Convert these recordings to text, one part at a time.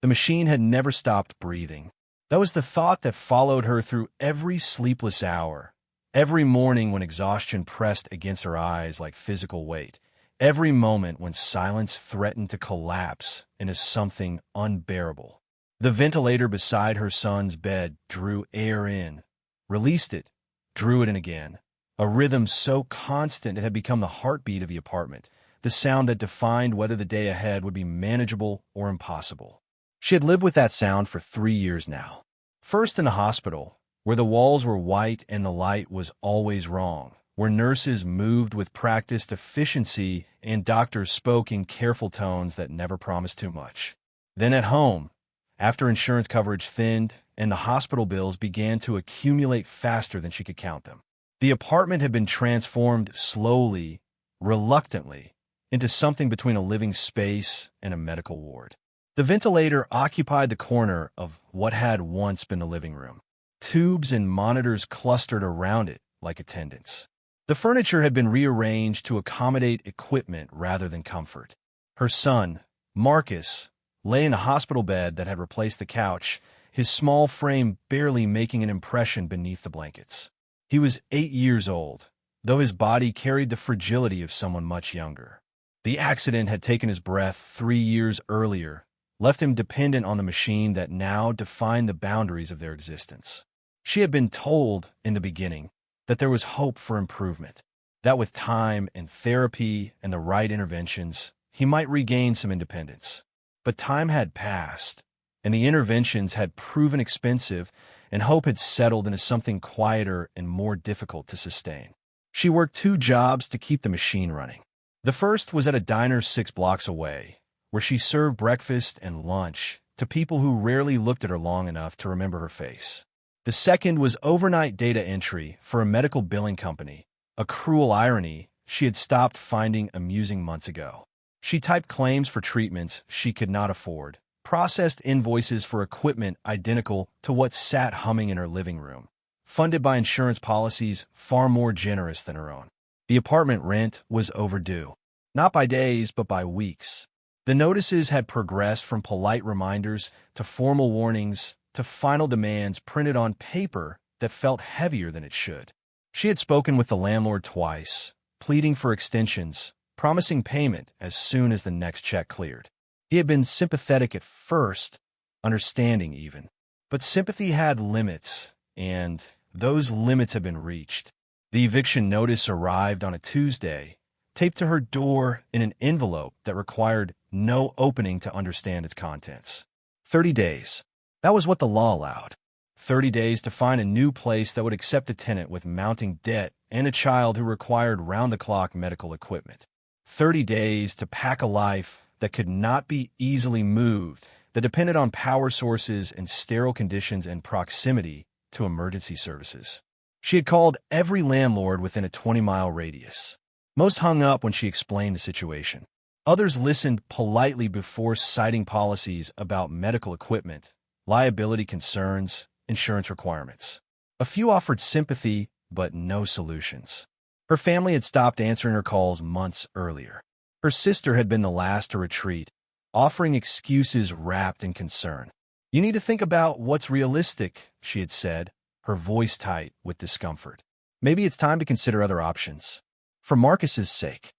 The machine had never stopped breathing. That was the thought that followed her through every sleepless hour, every morning when exhaustion pressed against her eyes like physical weight, every moment when silence threatened to collapse into something unbearable. The ventilator beside her son's bed drew air in, released it, drew it in again, a rhythm so constant it had become the heartbeat of the apartment, the sound that defined whether the day ahead would be manageable or impossible. She had lived with that sound for 3 years now. First in the hospital, where the walls were white and the light was always wrong, where nurses moved with practiced efficiency and doctors spoke in careful tones that never promised too much. Then at home, after insurance coverage thinned and the hospital bills began to accumulate faster than she could count them. The apartment had been transformed slowly, reluctantly, into something between a living space and a medical ward. The ventilator occupied the corner of what had once been the living room. Tubes and monitors clustered around it like attendants. The furniture had been rearranged to accommodate equipment rather than comfort. Her son, Marcus, lay in a hospital bed that had replaced the couch, his small frame barely making an impression beneath the blankets. He was 8 years old, though his body carried the fragility of someone much younger. The accident had taken his breath 3 years earlier, left him dependent on the machine that now defined the boundaries of their existence. She had been told in the beginning that there was hope for improvement, that with time and therapy and the right interventions, he might regain some independence. But time had passed, and the interventions had proven expensive, and hope had settled into something quieter and more difficult to sustain. She worked 2 jobs to keep the machine running. The first was at a diner 6 blocks away, where she served breakfast and lunch to people who rarely looked at her long enough to remember her face. The second was overnight data entry for a medical billing company, a cruel irony she had stopped finding amusing months ago. She typed claims for treatments she could not afford, processed invoices for equipment identical to what sat humming in her living room, funded by insurance policies far more generous than her own. The apartment rent was overdue, not by days but by weeks. The notices had progressed from polite reminders to formal warnings to final demands printed on paper that felt heavier than it should. She had spoken with the landlord twice, pleading for extensions, promising payment as soon as the next check cleared. He had been sympathetic at first, understanding even. But sympathy had limits, and those limits had been reached. The eviction notice arrived on a Tuesday, taped to her door in an envelope that required no opening to understand its contents. 30 days. That was what the law allowed. 30 days to find a new place that would accept a tenant with mounting debt and a child who required round-the-clock medical equipment. 30 days to pack a life that could not be easily moved, that depended on power sources and sterile conditions and proximity to emergency services. She had called every landlord within a 20-mile radius. Most hung up when she explained the situation. Others listened politely before citing policies about medical equipment, liability concerns, insurance requirements. A few offered sympathy, but no solutions. Her family had stopped answering her calls months earlier. Her sister had been the last to retreat, offering excuses wrapped in concern. "You need to think about what's realistic," she had said, her voice tight with discomfort. "Maybe it's time to consider other options. For Marcus's sake."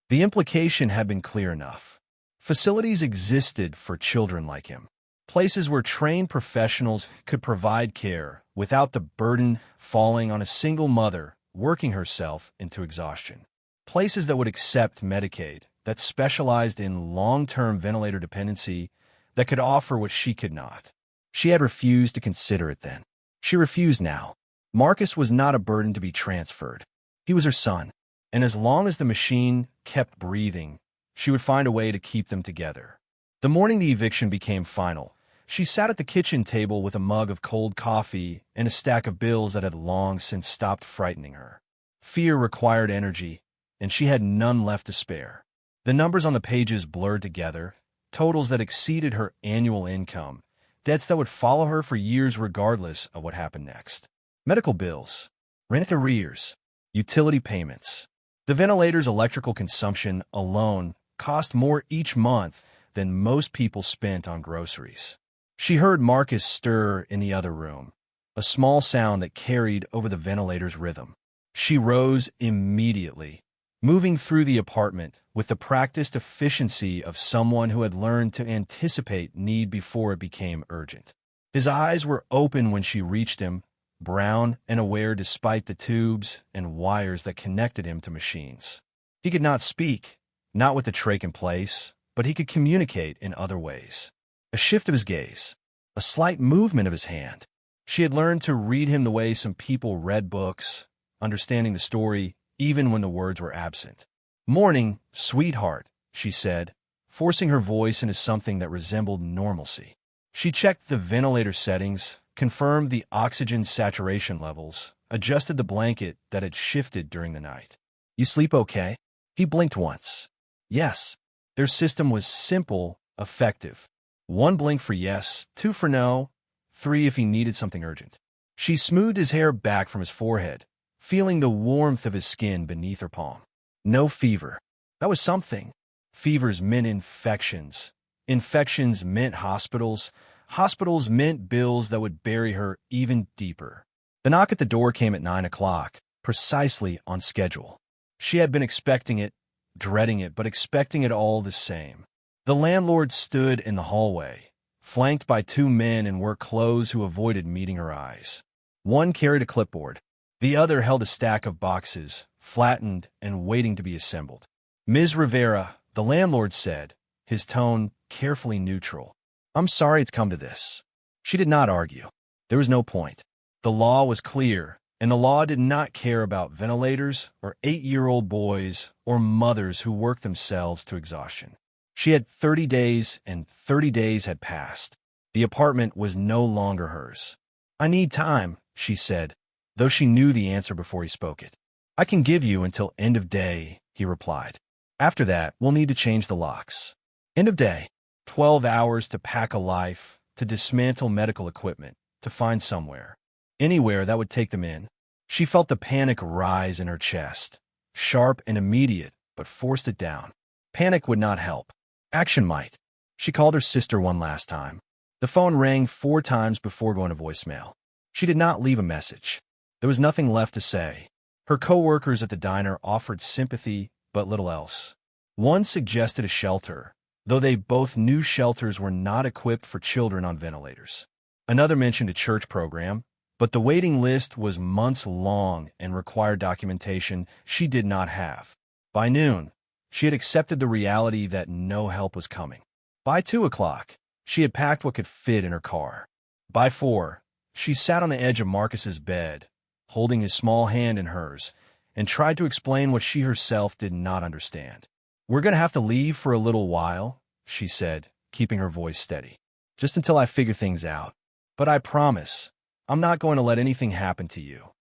The implication had been clear enough. Facilities existed for children like him. Places where trained professionals could provide care without the burden falling on a single mother working herself into exhaustion. Places that would accept Medicaid, that specialized in long-term ventilator dependency, that could offer what she could not. She had refused to consider it then. She refused now. Marcus was not a burden to be transferred. He was her son, and as long as the machine kept breathing, she would find a way to keep them together. The morning the eviction became final, she sat at the kitchen table with a mug of cold coffee and a stack of bills that had long since stopped frightening her. Fear required energy, and she had none left to spare. The numbers on the pages blurred together, totals that exceeded her annual income, debts that would follow her for years regardless of what happened next. Medical bills, rent arrears, utility payments. The ventilator's electrical consumption alone cost more each month than most people spent on groceries. She heard Marcus stir in the other room, a small sound that carried over the ventilator's rhythm. She rose immediately, moving through the apartment with the practiced efficiency of someone who had learned to anticipate need before it became urgent. His eyes were open when she reached him, brown and aware despite the tubes and wires that connected him to machines. He could not speak, not with the trach in place, but he could communicate in other ways. A shift of his gaze, a slight movement of his hand. She had learned to read him the way some people read books, understanding the story even when the words were absent. "Morning, sweetheart," she said, forcing her voice into something that resembled normalcy. She checked the ventilator settings, confirmed the oxygen saturation levels, adjusted the blanket that had shifted during the night. "You sleep okay?" He blinked once. Yes. Their system was simple, effective. 1 blink for yes, 2 for no, 3 if he needed something urgent. She smoothed his hair back from his forehead, feeling the warmth of his skin beneath her palm. No fever. That was something. Fevers meant infections. Infections meant hospitals. Hospitals meant bills that would bury her even deeper. The knock at the door came at 9 o'clock, precisely on schedule. She had been expecting it, dreading it, but expecting it all the same. The landlord stood in the hallway, flanked by 2 men in work clothes who avoided meeting her eyes. One carried a clipboard. The other held a stack of boxes, flattened and waiting to be assembled. "Ms. Rivera," the landlord said, his tone carefully neutral. "I'm sorry it's come to this." She did not argue. There was no point. The law was clear, and the law did not care about ventilators or 8-year-old boys or mothers who worked themselves to exhaustion. She had 30 days, and 30 days had passed. The apartment was no longer hers. "I need time," she said, though she knew the answer before he spoke it. "I can give you until end of day," he replied. "After that, we'll need to change the locks." End of day. 12 hours to pack a life, to dismantle medical equipment, to find somewhere. Anywhere that would take them in. She felt the panic rise in her chest, sharp and immediate, but forced it down. Panic would not help. Action might. She called her sister one last time. The phone rang 4 times before going to voicemail. She did not leave a message. There was nothing left to say. Her co-workers at the diner offered sympathy, but little else. One suggested a shelter, though they both knew shelters were not equipped for children on ventilators. Another mentioned a church program, but the waiting list was months long and required documentation she did not have. By noon, she had accepted the reality that no help was coming. By 2 o'clock, she had packed what could fit in her car. By 4, she sat on the edge of Marcus's bed, holding his small hand in hers, and tried to explain what she herself did not understand. "We're going to have to leave for a little while," she said, keeping her voice steady. "Just until I figure things out. But I promise, I'm not going to let anything happen to you."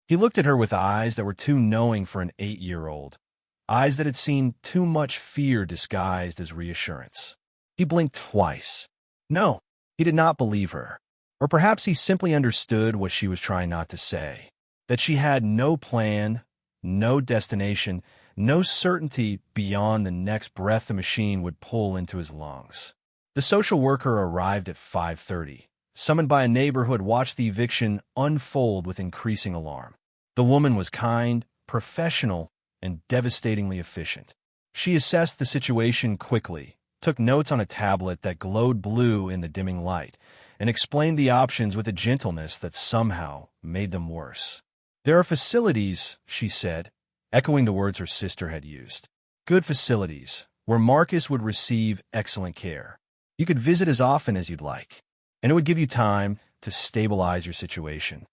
He looked at her with eyes that were too knowing for an 8-year-old, eyes that had seen too much fear disguised as reassurance. He blinked twice. No, he did not believe her. Or perhaps he simply understood what she was trying not to say, that she had no plan, no destination, no certainty beyond the next breath the machine would pull into his lungs. The social worker arrived at 5:30, summoned by a neighbor who had watched the eviction unfold with increasing alarm. The woman was kind, professional, and devastatingly efficient. She assessed the situation quickly, took notes on a tablet that glowed blue in the dimming light, and explained the options with a gentleness that somehow made them worse. "There are facilities," she said, echoing the words her sister had used. "Good facilities, where Marcus would receive excellent care. You could visit as often as you'd like, and it would give you time to stabilize your situation."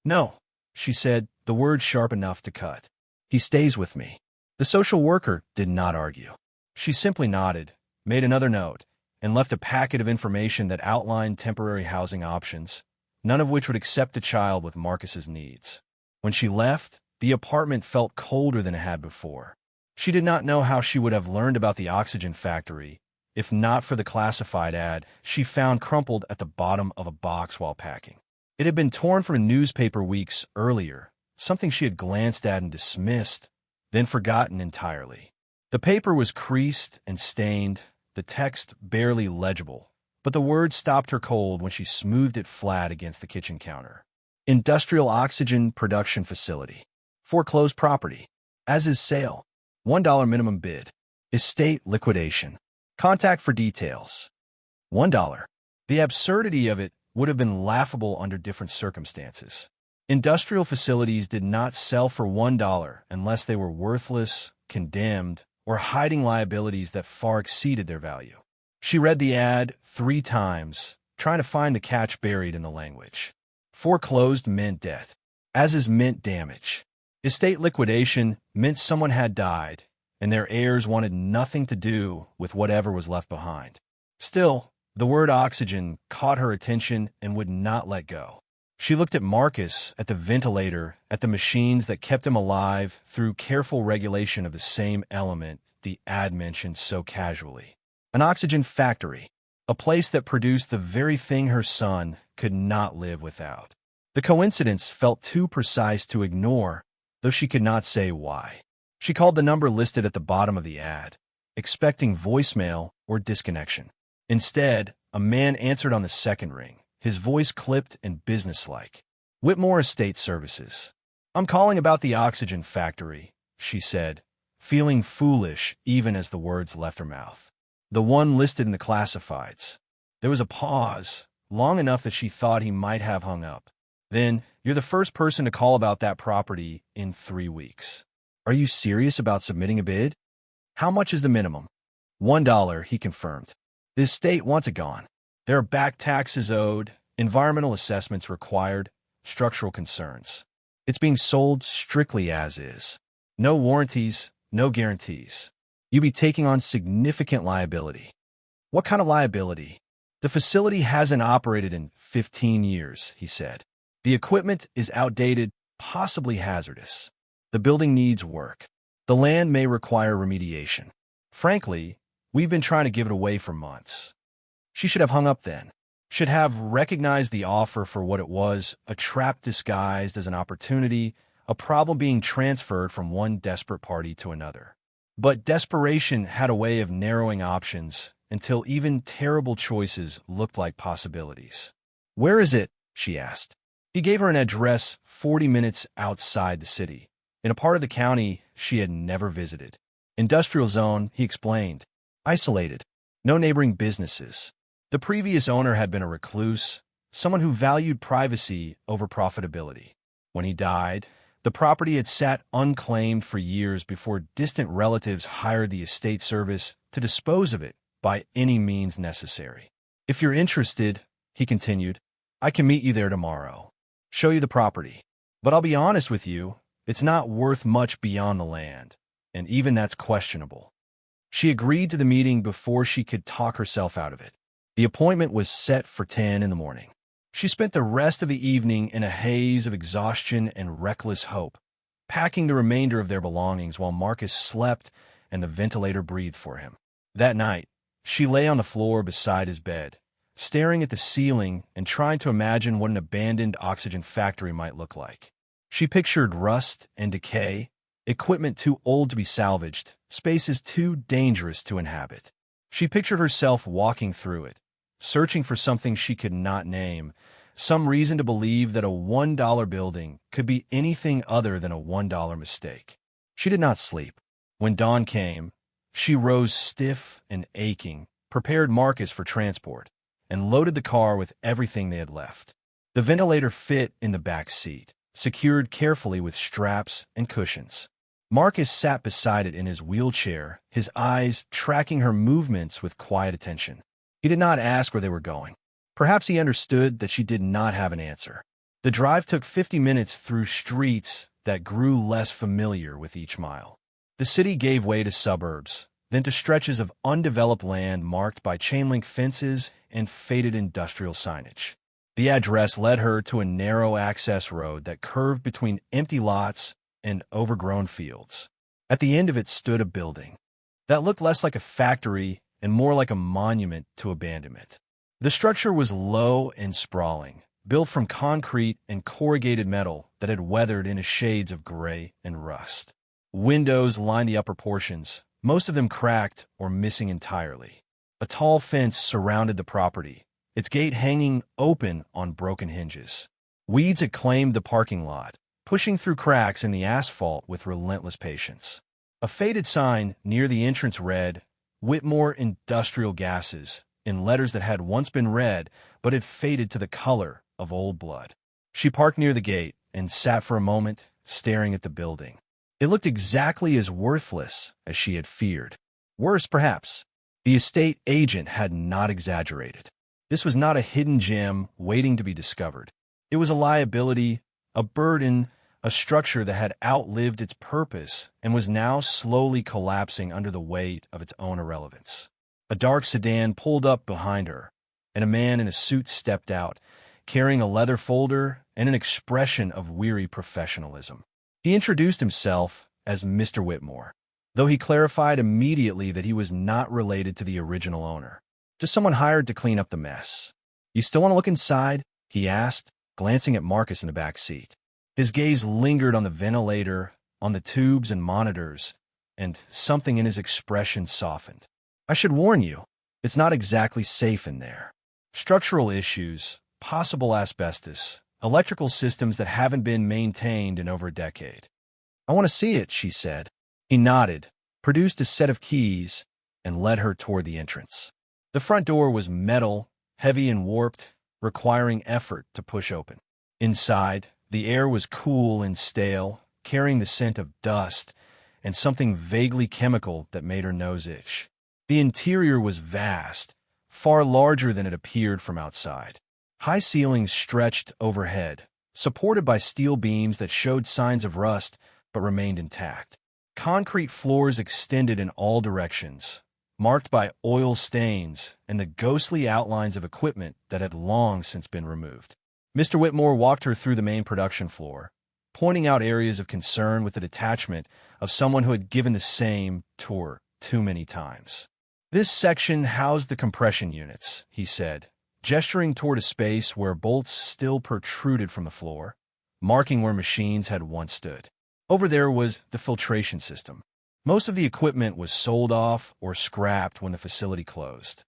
"No," she said, the words sharp enough to cut. "He stays with me." The social worker did not argue. She simply nodded, made another note, and left a packet of information that outlined temporary housing options, none of which would accept a child with Marcus's needs. When she left, the apartment felt colder than it had before. She did not know how she would have learned about the oxygen factory, if not for the classified ad she found crumpled at the bottom of a box while packing. It had been torn from a newspaper weeks earlier, something she had glanced at and dismissed, then forgotten entirely. The paper was creased and stained, the text barely legible, but the words stopped her cold when she smoothed it flat against the kitchen counter. Industrial oxygen production facility. Foreclosed property. As is sale. $1 minimum bid. Estate liquidation. Contact for details. $1. The absurdity of it would have been laughable under different circumstances. Industrial facilities did not sell for $1 unless they were worthless, condemned, or hiding liabilities that far exceeded their value. She read the ad 3 times, trying to find the catch buried in the language. Foreclosed meant debt. As is meant damage. Estate liquidation meant someone had died, and their heirs wanted nothing to do with whatever was left behind. Still, the word oxygen caught her attention and would not let go. She looked at Marcus, at the ventilator, at the machines that kept him alive through careful regulation of the same element the ad mentioned so casually. An oxygen factory, a place that produced the very thing her son could not live without. The coincidence felt too precise to ignore, though she could not say why. She called the number listed at the bottom of the ad, expecting voicemail or disconnection. Instead, a man answered on the second ring, his voice clipped and businesslike. Whitmore Estate Services. I'm calling about the oxygen factory, she said, feeling foolish even as the words left her mouth. The one listed in the classifieds. There was a pause, long enough that she thought he might have hung up. Then, you're the first person to call about that property in 3 weeks. Are you serious about submitting a bid? How much is the minimum? $1, he confirmed. The estate wants it gone. There are back taxes owed, environmental assessments required, structural concerns. It's being sold strictly as is. No warranties, no guarantees. You'd be taking on significant liability. What kind of liability? The facility hasn't operated in 15 years, he said. The equipment is outdated, possibly hazardous. The building needs work. The land may require remediation. Frankly, we've been trying to give it away for months. She should have hung up then. Should have recognized the offer for what it was, a trap disguised as an opportunity, a problem being transferred from one desperate party to another. But desperation had a way of narrowing options until even terrible choices looked like possibilities. Where is it? She asked. He gave her an address 40 minutes outside the city, in a part of the county she had never visited. Industrial zone, he explained. Isolated. No neighboring businesses. The previous owner had been a recluse, someone who valued privacy over profitability. When he died, the property had sat unclaimed for years before distant relatives hired the estate service to dispose of it by any means necessary. If you're interested, he continued, I can meet you there tomorrow. Show you the property. But I'll be honest with you, it's not worth much beyond the land, and even that's questionable. She agreed to the meeting before she could talk herself out of it. The appointment was set for 10 in the morning. She spent the rest of the evening in a haze of exhaustion and reckless hope, packing the remainder of their belongings while Marcus slept and the ventilator breathed for him. That night, she lay on the floor beside his bed, staring at the ceiling and trying to imagine what an abandoned oxygen factory might look like. She pictured rust and decay, equipment too old to be salvaged, spaces too dangerous to inhabit. She pictured herself walking through it, searching for something she could not name, some reason to believe that a $1 building could be anything other than a $1 mistake. She did not sleep. When dawn came, she rose stiff and aching, prepared Marcus for transport, and loaded the car with everything they had left. The ventilator fit in the back seat, secured carefully with straps and cushions. Marcus sat beside it in his wheelchair, his eyes tracking her movements with quiet attention. He did not ask where they were going. Perhaps he understood that she did not have an answer. The drive took 50 minutes through streets that grew less familiar with each mile. The city gave way to suburbs, then to stretches of undeveloped land marked by chain-link fences and faded industrial signage. The address led her to a narrow access road that curved between empty lots and overgrown fields. At the end of it stood a building that looked less like a factory and more like a monument to abandonment. The structure was low and sprawling, built from concrete and corrugated metal that had weathered into shades of gray and rust. Windows lined the upper portions, most of them cracked or missing entirely. A tall fence surrounded the property, its gate hanging open on broken hinges. Weeds had claimed the parking lot, pushing through cracks in the asphalt with relentless patience. A faded sign near the entrance read, "Whitmore Industrial Gases," in letters that had once been red but had faded to the color of old blood. She parked near the gate and sat for a moment, staring at the building. It looked exactly as worthless as she had feared. Worse, perhaps. The estate agent had not exaggerated. This was not a hidden gem waiting to be discovered. It was a liability, a burden, a structure that had outlived its purpose and was now slowly collapsing under the weight of its own irrelevance. A dark sedan pulled up behind her, and a man in a suit stepped out, carrying a leather folder and an expression of weary professionalism. He introduced himself as Mr. Whitmore, though he clarified immediately that he was not related to the original owner, just someone hired to clean up the mess. "You still want to look inside?" he asked, glancing at Marcus in the back seat. His gaze lingered on the ventilator, on the tubes and monitors, and something in his expression softened. "I should warn you, it's not exactly safe in there. Structural issues, possible asbestos, electrical systems that haven't been maintained in over a decade." "I want to see it," she said. He nodded, produced a set of keys, and led her toward the entrance. The front door was metal, heavy and warped, requiring effort to push open. Inside, the air was cool and stale, carrying the scent of dust and something vaguely chemical that made her nose itch. The interior was vast, far larger than it appeared from outside. High ceilings stretched overhead, supported by steel beams that showed signs of rust but remained intact. Concrete floors extended in all directions, marked by oil stains and the ghostly outlines of equipment that had long since been removed. Mr. Whitmore walked her through the main production floor, pointing out areas of concern with the detachment of someone who had given the same tour too many times. "This section housed the compression units," he said, gesturing toward a space where bolts still protruded from the floor, marking where machines had once stood. Over there was the filtration system. Most of the equipment was sold off or scrapped when the facility closed.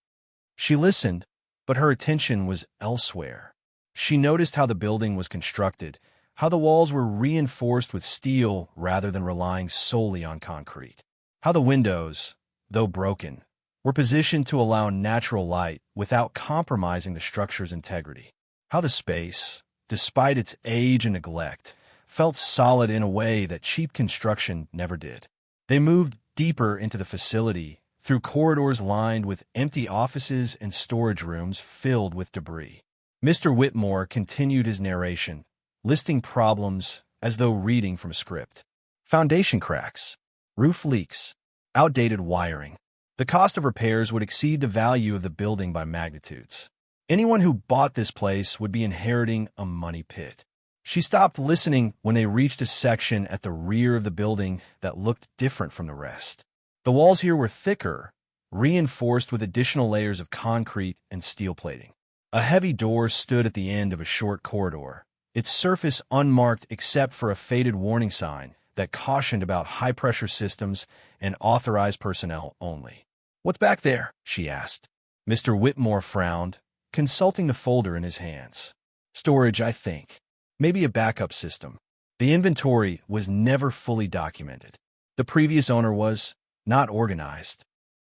She listened, but her attention was elsewhere. She noticed how the building was constructed, how the walls were reinforced with steel rather than relying solely on concrete, how the windows, though broken, were positioned to allow natural light without compromising the structure's integrity, how the space, despite its age and neglect, felt solid in a way that cheap construction never did. They moved deeper into the facility, through corridors lined with empty offices and storage rooms filled with debris. Mr. Whitmore continued his narration, listing problems as though reading from a script. Foundation cracks, roof leaks, outdated wiring. The cost of repairs would exceed the value of the building by magnitudes. Anyone who bought this place would be inheriting a money pit. She stopped listening when they reached a section at the rear of the building that looked different from the rest. The walls here were thicker, reinforced with additional layers of concrete and steel plating. A heavy door stood at the end of a short corridor, its surface unmarked except for a faded warning sign that cautioned about high-pressure systems and authorized personnel only. "What's back there?" she asked. Mr. Whitmore frowned, consulting the folder in his hands. "Storage, I think. Maybe a backup system." The inventory was never fully documented. The previous owner was not organized.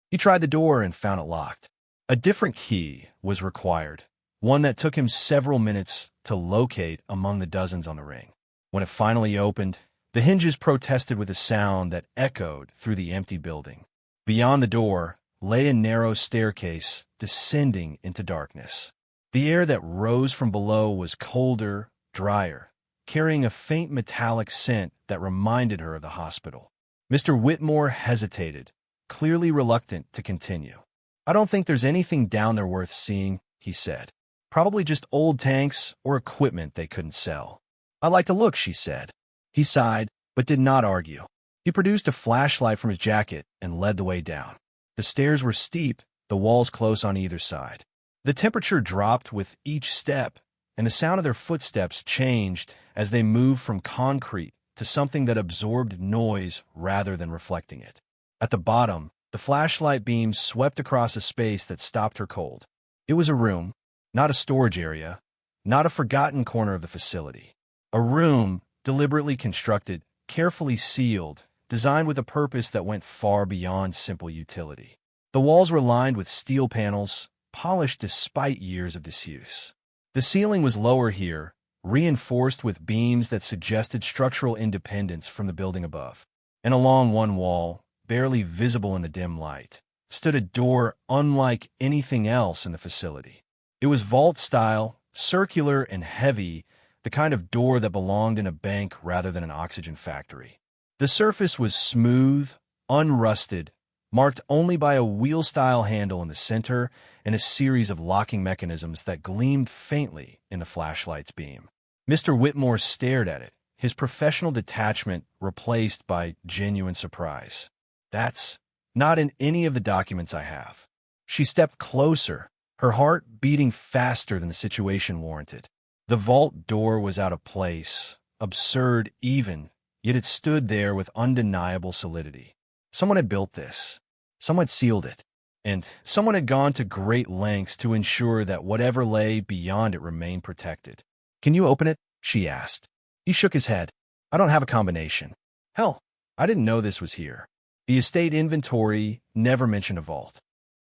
He tried the door and found it locked. A different key was required, one that took him several minutes to locate among the dozens on the ring. When it finally opened, the hinges protested with a sound that echoed through the empty building. Beyond the door lay a narrow staircase descending into darkness. The air that rose from below was colder, drier, carrying a faint metallic scent that reminded her of the hospital. Mr. Whitmore hesitated, clearly reluctant to continue. "I don't think there's anything down there worth seeing," he said. "Probably just old tanks or equipment they couldn't sell." "I'd like to look," she said. He sighed, but did not argue. He produced a flashlight from his jacket and led the way down. The stairs were steep, the walls close on either side. The temperature dropped with each step, and the sound of their footsteps changed as they moved from concrete to something that absorbed noise rather than reflecting it. At the bottom, The flashlight beam swept across a space that stopped her cold. It was a room, not a storage area, not a forgotten corner of the facility. A room, deliberately constructed, carefully sealed, designed with a purpose that went far beyond simple utility. The walls were lined with steel panels, polished despite years of disuse. The ceiling was lower here, reinforced with beams that suggested structural independence from the building above. And along one wall, barely visible in the dim light, stood a door unlike anything else in the facility. It was vault-style, circular and heavy, the kind of door that belonged in a bank rather than an oxygen factory. The surface was smooth, unrusted, marked only by a wheel-style handle in the center and a series of locking mechanisms that gleamed faintly in the flashlight's beam. Mr. Whitmore stared at it, his professional detachment replaced by genuine surprise. "That's not in any of the documents I have." She stepped closer, her heart beating faster than the situation warranted. The vault door was out of place, absurd even, yet it stood there with undeniable solidity. Someone had built this. Someone had sealed it. And someone had gone to great lengths to ensure that whatever lay beyond it remained protected. "Can you open it?" she asked. He shook his head. "I don't have a combination. Hell, I didn't know this was here." The estate inventory never mentioned a vault.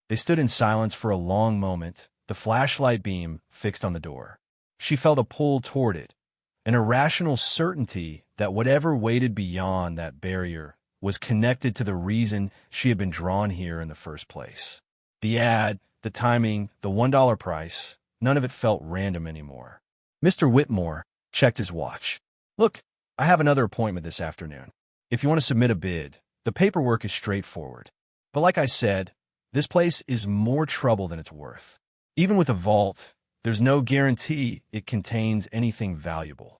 They stood in silence for a long moment, the flashlight beam fixed on the door. She felt a pull toward it, an irrational certainty that whatever waited beyond that barrier was connected to the reason she had been drawn here in the first place. The ad, the timing, the $1 price, none of it felt random anymore. Mr. Whitmore checked his watch. "Look, I have another appointment this afternoon. If you want to submit a bid, the paperwork is straightforward. But like I said, this place is more trouble than it's worth. Even with a vault, there's no guarantee it contains anything valuable."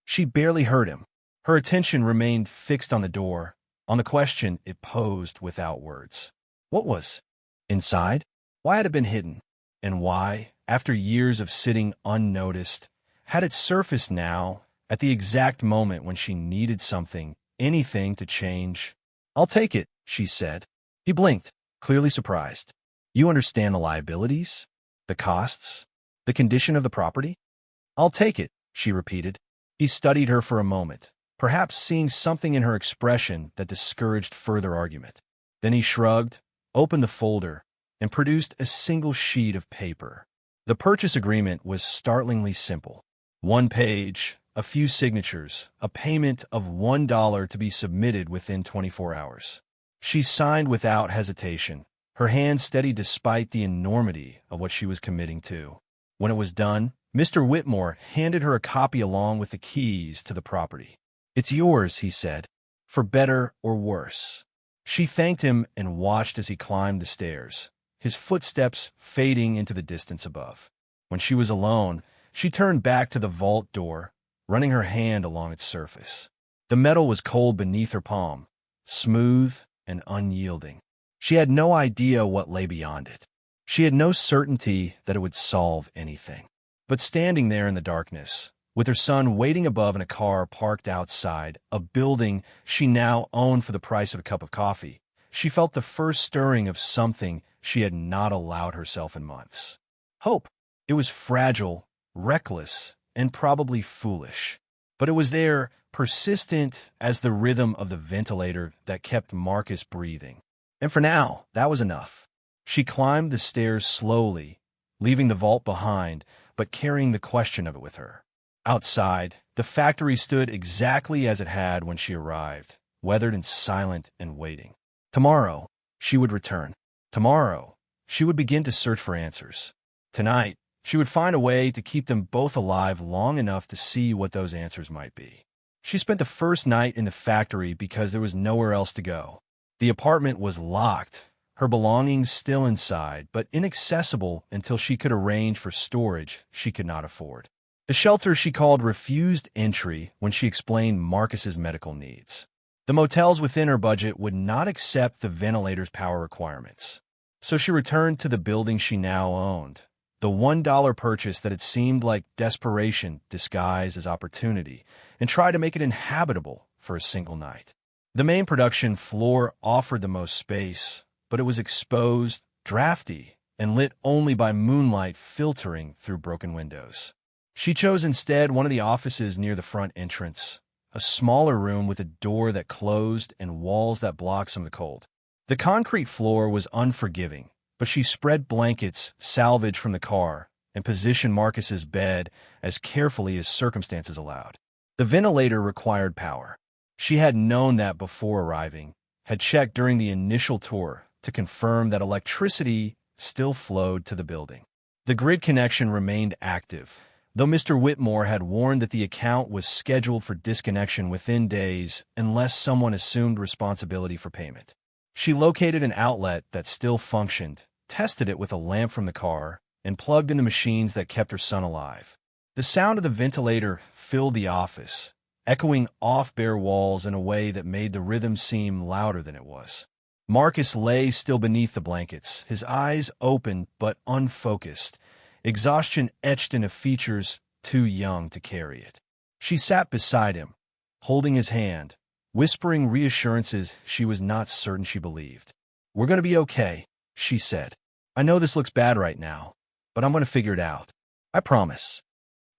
She barely heard him. Her attention remained fixed on the door, on the question it posed without words. What was inside? Why had it been hidden? And why, after years of sitting unnoticed, had it surfaced now, at the exact moment when she needed something, anything to change? "I'll take it," she said. He blinked, clearly surprised. "You understand the liabilities? The costs? The condition of the property?" "I'll take it," she repeated. He studied her for a moment, perhaps seeing something in her expression that discouraged further argument. Then he shrugged, opened the folder, and produced a single sheet of paper. The purchase agreement was startlingly simple. One page, a few signatures, a payment of $1 to be submitted within 24 hours. She signed without hesitation, her hand steady despite the enormity of what she was committing to. When it was done, Mr. Whitmore handed her a copy along with the keys to the property. "It's yours," he said, "for better or worse." She thanked him and watched as he climbed the stairs, his footsteps fading into the distance above. When she was alone, she turned back to the vault door, running her hand along its surface. The metal was cold beneath her palm, smooth and unyielding. She had no idea what lay beyond it. She had no certainty that it would solve anything. But standing there in the darkness, with her son waiting above in a car parked outside a building she now owned for the price of a cup of coffee, she felt the first stirring of something she had not allowed herself in months. Hope. It was fragile, reckless, and probably foolish. But it was there, persistent as the rhythm of the ventilator that kept Marcus breathing. And for now, that was enough. She climbed the stairs slowly, leaving the vault behind, but carrying the question of it with her. Outside, the factory stood exactly as it had when she arrived, weathered and silent and waiting. Tomorrow, she would return. Tomorrow, she would begin to search for answers. Tonight, she would find a way to keep them both alive long enough to see what those answers might be. She spent the first night in the factory because there was nowhere else to go. The apartment was locked, her belongings still inside, but inaccessible until she could arrange for storage she could not afford. The shelter she called refused entry when she explained Marcus's medical needs. The motels within her budget would not accept the ventilator's power requirements. So she returned to the building she now owned, the $1 purchase that had seemed like desperation disguised as opportunity, and tried to make it inhabitable for a single night. The main production floor offered the most space, but it was exposed, drafty, and lit only by moonlight filtering through broken windows. She chose instead one of the offices near the front entrance, a smaller room with a door that closed and walls that blocked some of the cold. The concrete floor was unforgiving, but she spread blankets salvaged from the car and positioned Marcus's bed as carefully as circumstances allowed. The ventilator required power. She had known that before arriving, had checked during the initial tour to confirm that electricity still flowed to the building. The grid connection remained active, though Mr. Whitmore had warned that the account was scheduled for disconnection within days unless someone assumed responsibility for payment. She located an outlet that still functioned, tested it with a lamp from the car, and plugged in the machines that kept her son alive. The sound of the ventilator filled the office, echoing off bare walls in a way that made the rhythm seem louder than it was. Marcus lay still beneath the blankets, his eyes open but unfocused, exhaustion etched into features too young to carry it. She sat beside him, holding his hand, whispering reassurances she was not certain she believed. "We're going to be okay," she said. "I know this looks bad right now, but I'm going to figure it out. I promise."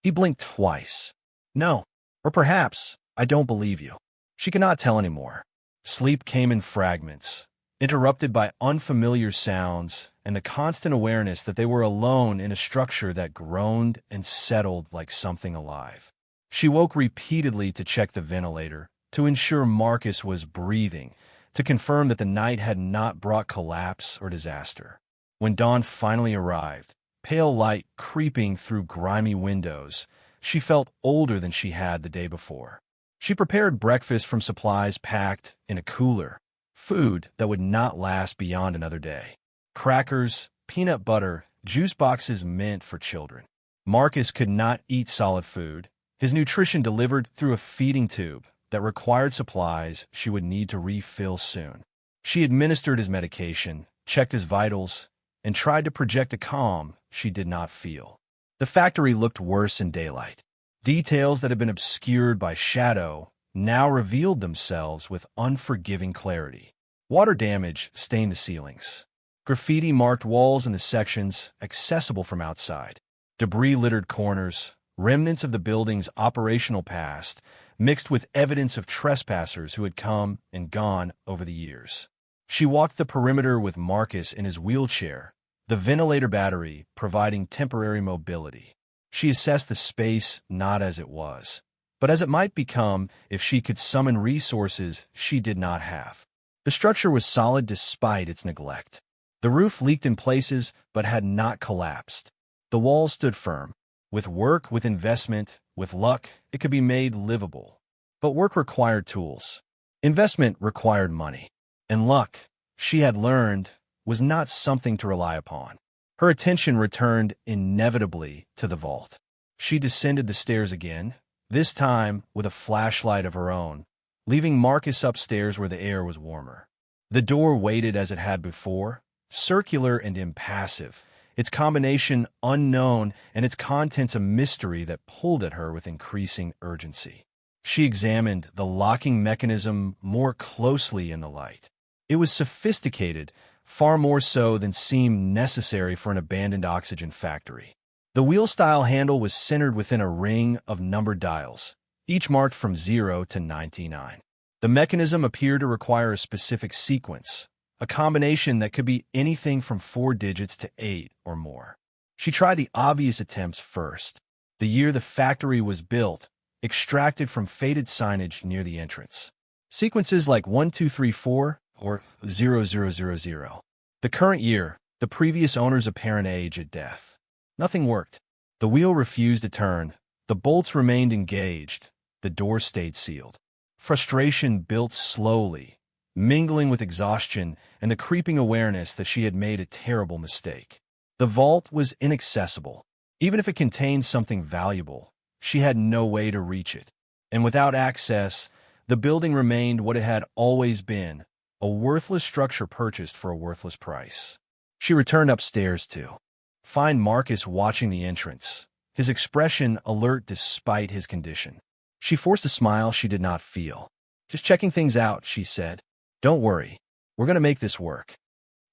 He blinked twice. "No, or perhaps I don't believe you." She could not tell anymore. Sleep came in fragments, interrupted by unfamiliar sounds and the constant awareness that they were alone in a structure that groaned and settled like something alive. She woke repeatedly to check the ventilator, to ensure Marcus was breathing, to confirm that the night had not brought collapse or disaster. When dawn finally arrived, pale light creeping through grimy windows, she felt older than she had the day before. She prepared breakfast from supplies packed in a cooler, food that would not last beyond another day. Crackers, peanut butter, juice boxes meant for children. Marcus could not eat solid food, his nutrition delivered through a feeding tube that required supplies she would need to refill soon. She administered his medication, checked his vitals, and tried to project a calm she did not feel. The factory looked worse in daylight. Details that had been obscured by shadow now revealed themselves with unforgiving clarity. Water damage stained the ceilings. Graffiti marked walls in the sections accessible from outside. Debris littered corners, remnants of the building's operational past, mixed with evidence of trespassers who had come and gone over the years. She walked the perimeter with Marcus in his wheelchair, the ventilator battery providing temporary mobility. She assessed the space not as it was, but as it might become if she could summon resources she did not have. The structure was solid despite its neglect. The roof leaked in places but had not collapsed. The walls stood firm. With work, with investment, with luck, it could be made livable. But work required tools. Investment required money. And luck, she had learned, was not something to rely upon. Her attention returned inevitably to the vault. She descended the stairs again, this time with a flashlight of her own, leaving Marcus upstairs where the air was warmer. The door waited as it had before, circular and impassive, its combination unknown and its contents a mystery that pulled at her with increasing urgency. She examined the locking mechanism more closely in the light. It was sophisticated, far more so than seemed necessary for an abandoned oxygen factory. The wheel-style handle was centered within a ring of numbered dials, each marked from 0 to 99. The mechanism appeared to require a specific sequence, a combination that could be anything from 4 digits to 8 or more. She tried the obvious attempts first. The year the factory was built, extracted from faded signage near the entrance. Sequences like 1234 or 0000. The current year, the previous owner's apparent age at death. Nothing worked. The wheel refused to turn. The bolts remained engaged. The door stayed sealed. Frustration built slowly, mingling with exhaustion and the creeping awareness that she had made a terrible mistake. The vault was inaccessible. Even if it contained something valuable, she had no way to reach it. And without access, the building remained what it had always been, a worthless structure purchased for a worthless price. She returned upstairs to find Marcus watching the entrance, his expression alert despite his condition. She forced a smile she did not feel. "Just checking things out," she said. "Don't worry. We're going to make this work."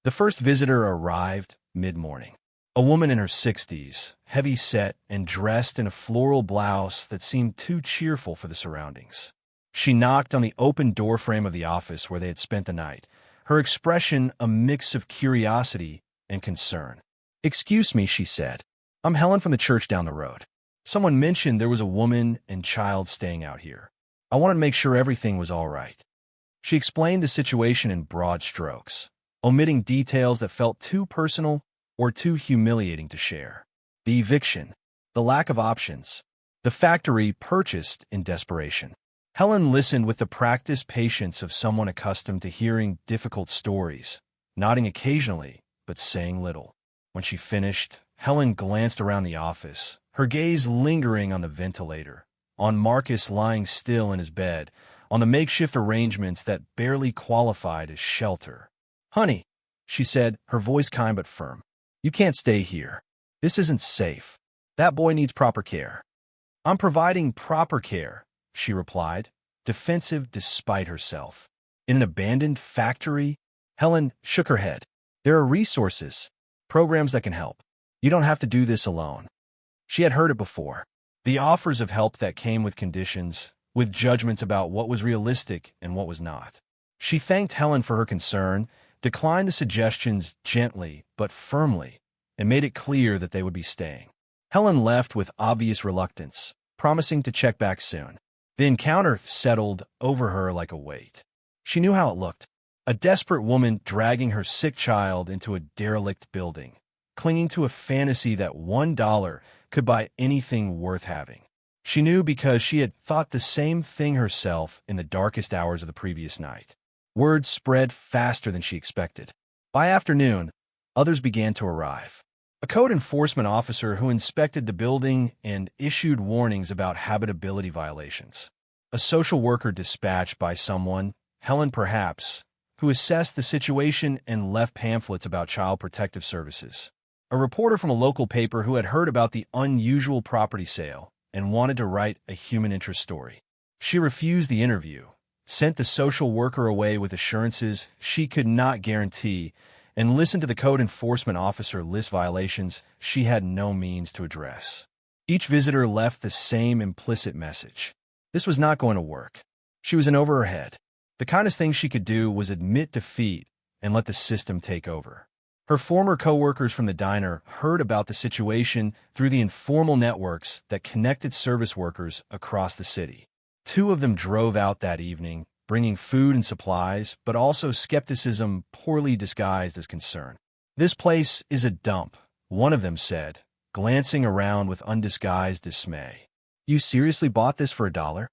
The first visitor arrived mid-morning. A woman in her 60s, heavy-set and dressed in a floral blouse that seemed too cheerful for the surroundings. She knocked on the open doorframe of the office where they had spent the night, her expression a mix of curiosity and concern. "Excuse me," she said. "I'm Helen from the church down the road. Someone mentioned there was a woman and child staying out here. I wanted to make sure everything was all right." She explained the situation in broad strokes, omitting details that felt too personal or too humiliating to share. The eviction, the lack of options, the factory purchased in desperation. Helen listened with the practiced patience of someone accustomed to hearing difficult stories, nodding occasionally, but saying little. When she finished, Helen glanced around the office, her gaze lingering on the ventilator, on Marcus lying still in his bed, on the makeshift arrangements that barely qualified as shelter. "Honey," she said, her voice kind but firm, "you can't stay here. This isn't safe. That boy needs proper care." "I'm providing proper care," she replied, defensive despite herself. "In an abandoned factory?" Helen shook her head. "There are resources, programs that can help. You don't have to do this alone." She had heard it before. The offers of help that came with conditions, with judgments about what was realistic and what was not. She thanked Helen for her concern, declined the suggestions gently but firmly, and made it clear that they would be staying. Helen left with obvious reluctance, promising to check back soon. The encounter settled over her like a weight. She knew how it looked. A desperate woman dragging her sick child into a derelict building, clinging to a fantasy that $1 could buy anything worth having. She knew because she had thought the same thing herself in the darkest hours of the previous night. Word spread faster than she expected. By afternoon, others began to arrive. A code enforcement officer who inspected the building and issued warnings about habitability violations. A social worker dispatched by someone, Helen perhaps, who assessed the situation and left pamphlets about child protective services. A reporter from a local paper who had heard about the unusual property sale and wanted to write a human interest story. She refused the interview, sent the social worker away with assurances she could not guarantee, and listened to the code enforcement officer list violations she had no means to address. Each visitor left the same implicit message. This was not going to work. She was in over her head. The kindest thing she could do was admit defeat and let the system take over. Her former co-workers from the diner heard about the situation through the informal networks that connected service workers across the city. 2 of them drove out that evening, bringing food and supplies, but also skepticism poorly disguised as concern. "This place is a dump," one of them said, glancing around with undisguised dismay. "You seriously bought this for $1?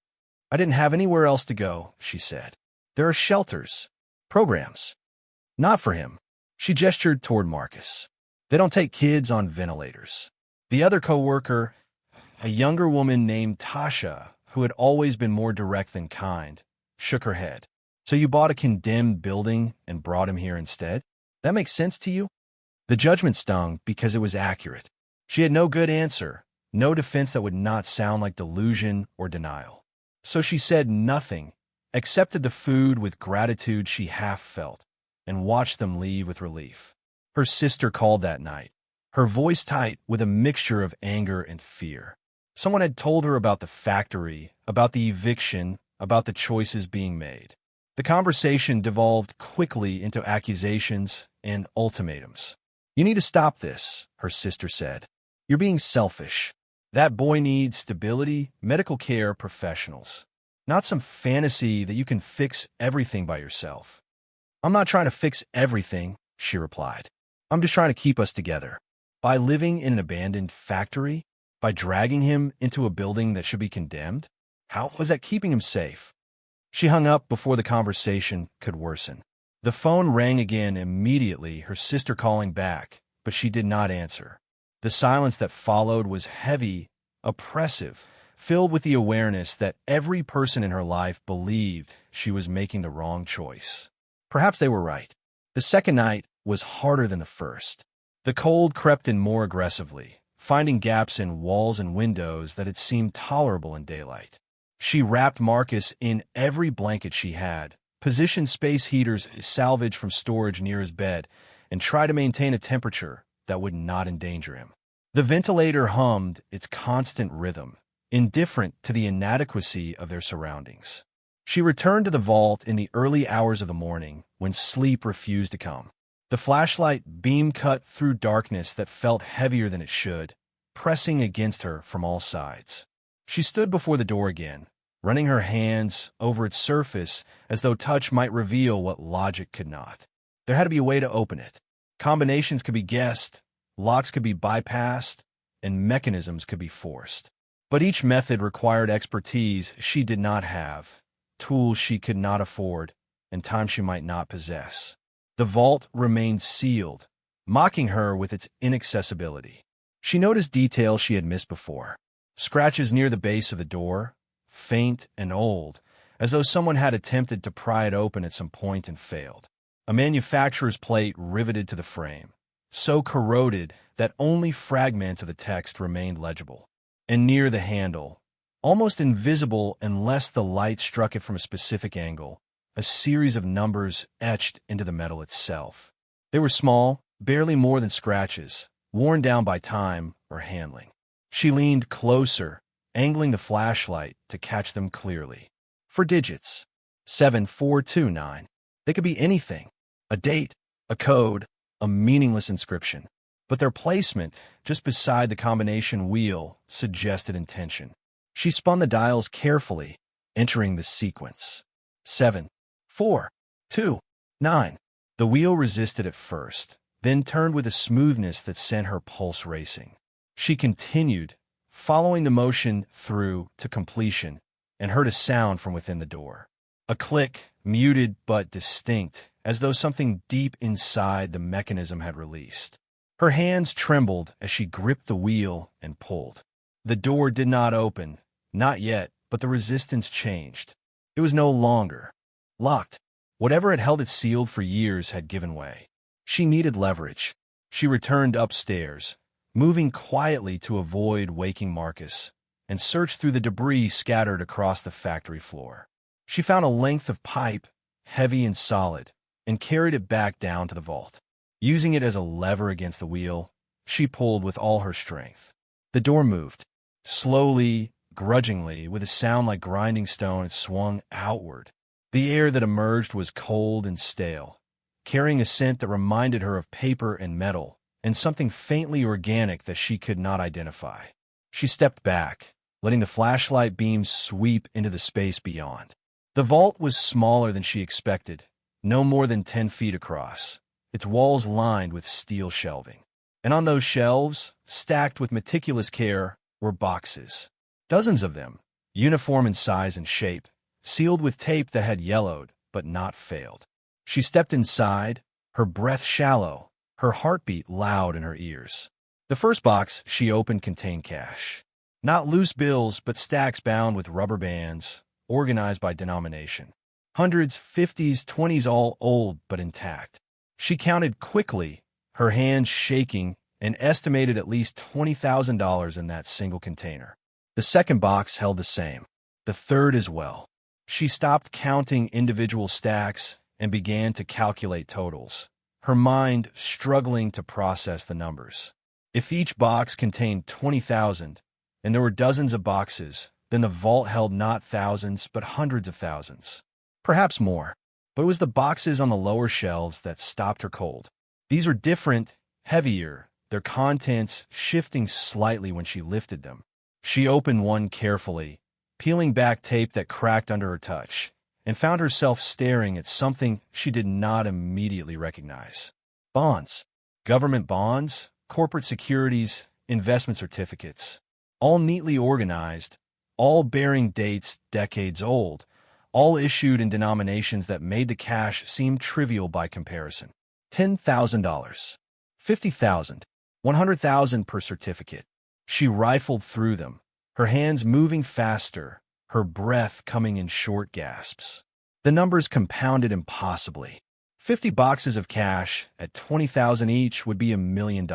I didn't have anywhere else to go," she said. "There are shelters, programs." "Not for him." She gestured toward Marcus. "They don't take kids on ventilators." The other co-worker, a younger woman named Tasha, who had always been more direct than kind, shook her head. "So you bought a condemned building and brought him here instead? That makes sense to you?" The judgment stung because it was accurate. She had no good answer, no defense that would not sound like delusion or denial. So she said nothing, accepted the food with gratitude she half felt, and watched them leave with relief. Her sister called that night, her voice tight with a mixture of anger and fear. Someone had told her about the factory, about the eviction, about the choices being made. The conversation devolved quickly into accusations and ultimatums. "You need to stop this," her sister said. "You're being selfish. That boy needs stability, medical care, professionals. Not some fantasy that you can fix everything by yourself." "I'm not trying to fix everything," she replied. "I'm just trying to keep us together. By living in an abandoned factory? By dragging him into a building that should be condemned? How was that keeping him safe?" She hung up before the conversation could worsen. The phone rang again immediately, her sister calling back, but she did not answer. The silence that followed was heavy, oppressive, filled with the awareness that every person in her life believed she was making the wrong choice. Perhaps they were right. The second night was harder than the first. The cold crept in more aggressively, finding gaps in walls and windows that had seemed tolerable in daylight. She wrapped Marcus in every blanket she had, positioned space heaters salvaged from storage near his bed, and try to maintain a temperature that would not endanger him. The ventilator hummed its constant rhythm, indifferent to the inadequacy of their surroundings. She returned to the vault in the early hours of the morning when sleep refused to come. The flashlight beam cut through darkness that felt heavier than it should, pressing against her from all sides. She stood before the door again, running her hands over its surface as though touch might reveal what logic could not. There had to be a way to open it. Combinations could be guessed, locks could be bypassed, and mechanisms could be forced. But each method required expertise she did not have, tools she could not afford, and time she might not possess. The vault remained sealed, mocking her with its inaccessibility. She noticed details she had missed before. Scratches near the base of the door, faint and old, as though someone had attempted to pry it open at some point and failed. A manufacturer's plate riveted to the frame, so corroded that only fragments of the text remained legible. And near the handle, almost invisible unless the light struck it from a specific angle, a series of numbers etched into the metal itself. They were small, barely more than scratches, worn down by time or handling. She leaned closer, angling the flashlight to catch them clearly. 4 digits. 7429. They could be anything. A date, a code, a meaningless inscription. But their placement, just beside the combination wheel, suggested intention. She spun the dials carefully, entering the sequence. 7, 4, 2, 9. The wheel resisted at first, then turned with a smoothness that sent her pulse racing. She continued, following the motion through to completion, and heard a sound from within the door. A click, muted but distinct, as though something deep inside the mechanism had released. Her hands trembled as she gripped the wheel and pulled. The door did not open, not yet, but the resistance changed. It was no longer locked. Whatever had held it sealed for years had given way. She needed leverage. She returned upstairs, moving quietly to avoid waking Marcus, and searched through the debris scattered across the factory floor. She found a length of pipe, heavy and solid, and carried it back down to the vault. Using it as a lever against the wheel, she pulled with all her strength. The door moved. Slowly, grudgingly, with a sound like grinding stone, it swung outward. The air that emerged was cold and stale, carrying a scent that reminded her of paper and metal, and something faintly organic that she could not identify. She stepped back, letting the flashlight beam sweep into the space beyond. The vault was smaller than she expected, no more than 10 feet across, its walls lined with steel shelving. And on those shelves, stacked with meticulous care, were boxes. Dozens of them, uniform in size and shape, sealed with tape that had yellowed but not failed. She stepped inside, her breath shallow, her heartbeat loud in her ears. The first box she opened contained cash. Not loose bills, but stacks bound with rubber bands, organized by denomination. Hundreds, 50s, 20s, all old but intact. She counted quickly, her hands shaking, and estimated at least $20,000 in that single container. The second box held the same. The third as well. She stopped counting individual stacks and began to calculate totals, her mind struggling to process the numbers. If each box contained 20,000, and there were dozens of boxes, then the vault held not thousands but hundreds of thousands. Perhaps more. But it was the boxes on the lower shelves that stopped her cold. These were different, heavier, their contents shifting slightly when she lifted them. She opened one carefully, peeling back tape that cracked under her touch, and found herself staring at something she did not immediately recognize. Bonds. Government bonds, corporate securities, investment certificates. All neatly organized, all bearing dates decades old, all issued in denominations that made the cash seem trivial by comparison. $10,000, $50,000, $100,000 per certificate. She rifled through them, her hands moving faster, her breath coming in short gasps. The numbers compounded impossibly. 50 boxes of cash at $20,000 each would be $1 million.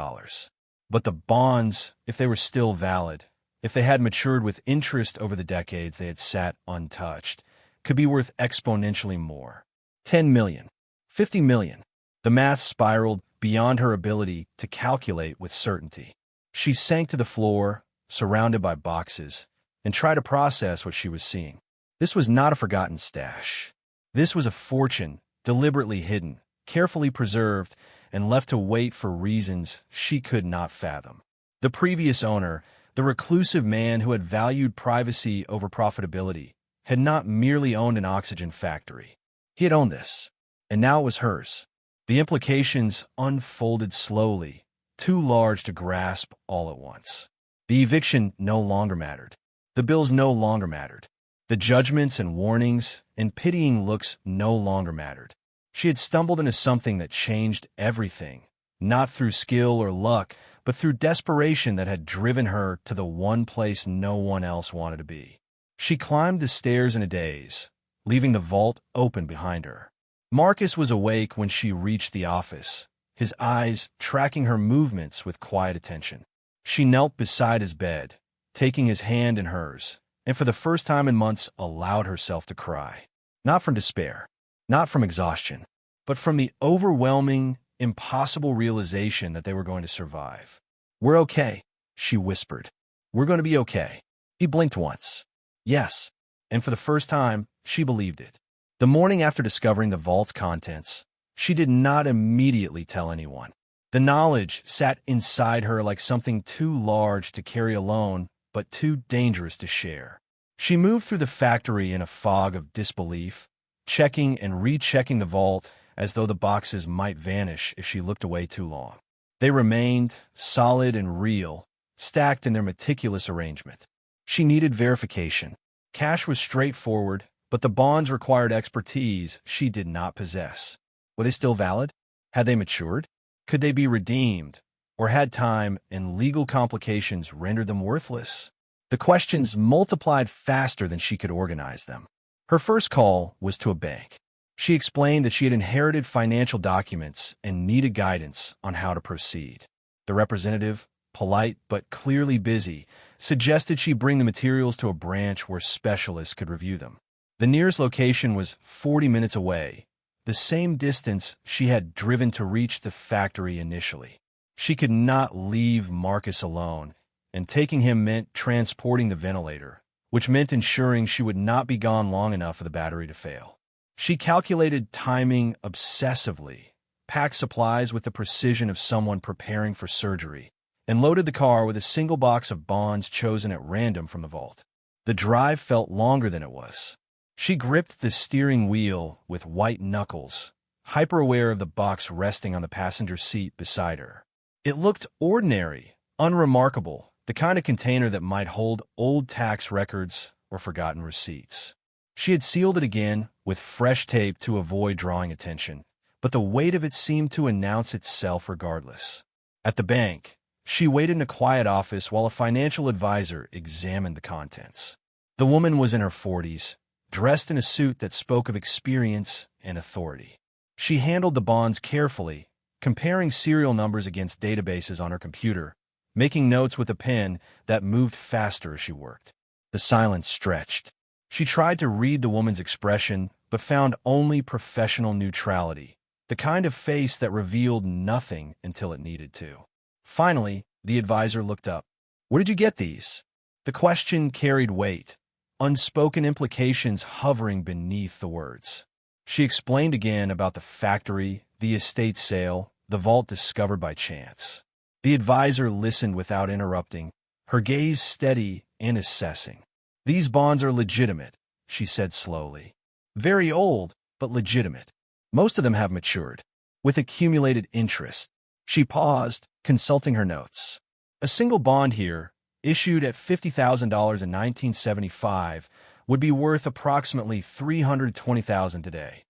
But the bonds, if they were still valid, if they had matured with interest over the decades they had sat untouched, could be worth exponentially more. 10 million. 50 million. The math spiraled beyond her ability to calculate with certainty. She sank to the floor, surrounded by boxes, and tried to process what she was seeing. This was not a forgotten stash. This was a fortune, deliberately hidden, carefully preserved, and left to wait for reasons she could not fathom. The previous owner, the reclusive man who had valued privacy over profitability, had not merely owned an oxygen factory. He had owned this, and now it was hers. The implications unfolded slowly, too large to grasp all at once. The eviction no longer mattered. The bills no longer mattered. The judgments and warnings and pitying looks no longer mattered. She had stumbled into something that changed everything, not through skill or luck, but through desperation that had driven her to the one place no one else wanted to be. She climbed the stairs in a daze, leaving the vault open behind her. Marcus was awake when she reached the office, his eyes tracking her movements with quiet attention. She knelt beside his bed, taking his hand in hers, and for the first time in months allowed herself to cry. Not from despair, not from exhaustion, but from the overwhelming, impossible realization that they were going to survive. "We're okay," she whispered. "We're going to be okay." He blinked once. Yes, and for the first time, she believed it. The morning after discovering the vault's contents, she did not immediately tell anyone. The knowledge sat inside her like something too large to carry alone, but too dangerous to share. She moved through the factory in a fog of disbelief, checking and rechecking the vault as though the boxes might vanish if she looked away too long. They remained, solid and real, stacked in their meticulous arrangement. She needed verification. Cash was straightforward, but the bonds required expertise she did not possess. Were they still valid? Had they matured? Could they be redeemed? Or had time and legal complications rendered them worthless? The questions multiplied faster than she could organize them. Her first call was to a bank. She explained that she had inherited financial documents and needed guidance on how to proceed. The representative, polite but clearly busy, suggested she bring the materials to a branch where specialists could review them. The nearest location was 40 minutes away, the same distance she had driven to reach the factory initially. She could not leave Marcus alone, and taking him meant transporting the ventilator, which meant ensuring she would not be gone long enough for the battery to fail. She calculated timing obsessively, packed supplies with the precision of someone preparing for surgery, and loaded the car with a single box of bonds chosen at random from the vault. The drive felt longer than it was. She gripped the steering wheel with white knuckles, hyper-aware of the box resting on the passenger seat beside her. It looked ordinary, unremarkable, the kind of container that might hold old tax records or forgotten receipts. She had sealed it again with fresh tape to avoid drawing attention, but the weight of it seemed to announce itself regardless. At the bank, she waited in a quiet office while a financial advisor examined the contents. The woman was in her 40s, dressed in a suit that spoke of experience and authority. She handled the bonds carefully, comparing serial numbers against databases on her computer, making notes with a pen that moved faster as she worked. The silence stretched. She tried to read the woman's expression, but found only professional neutrality, the kind of face that revealed nothing until it needed to. Finally, the advisor looked up. "Where did you get these?" The question carried weight, unspoken implications hovering beneath the words. She explained again about the factory, the estate sale, the vault discovered by chance. The advisor listened without interrupting, her gaze steady and assessing. "These bonds are legitimate," she said slowly. "Very old, but legitimate. Most of them have matured, with accumulated interest." She paused, consulting her notes. A single bond here, issued at $50,000 in 1975, would be worth approximately $320,000 today.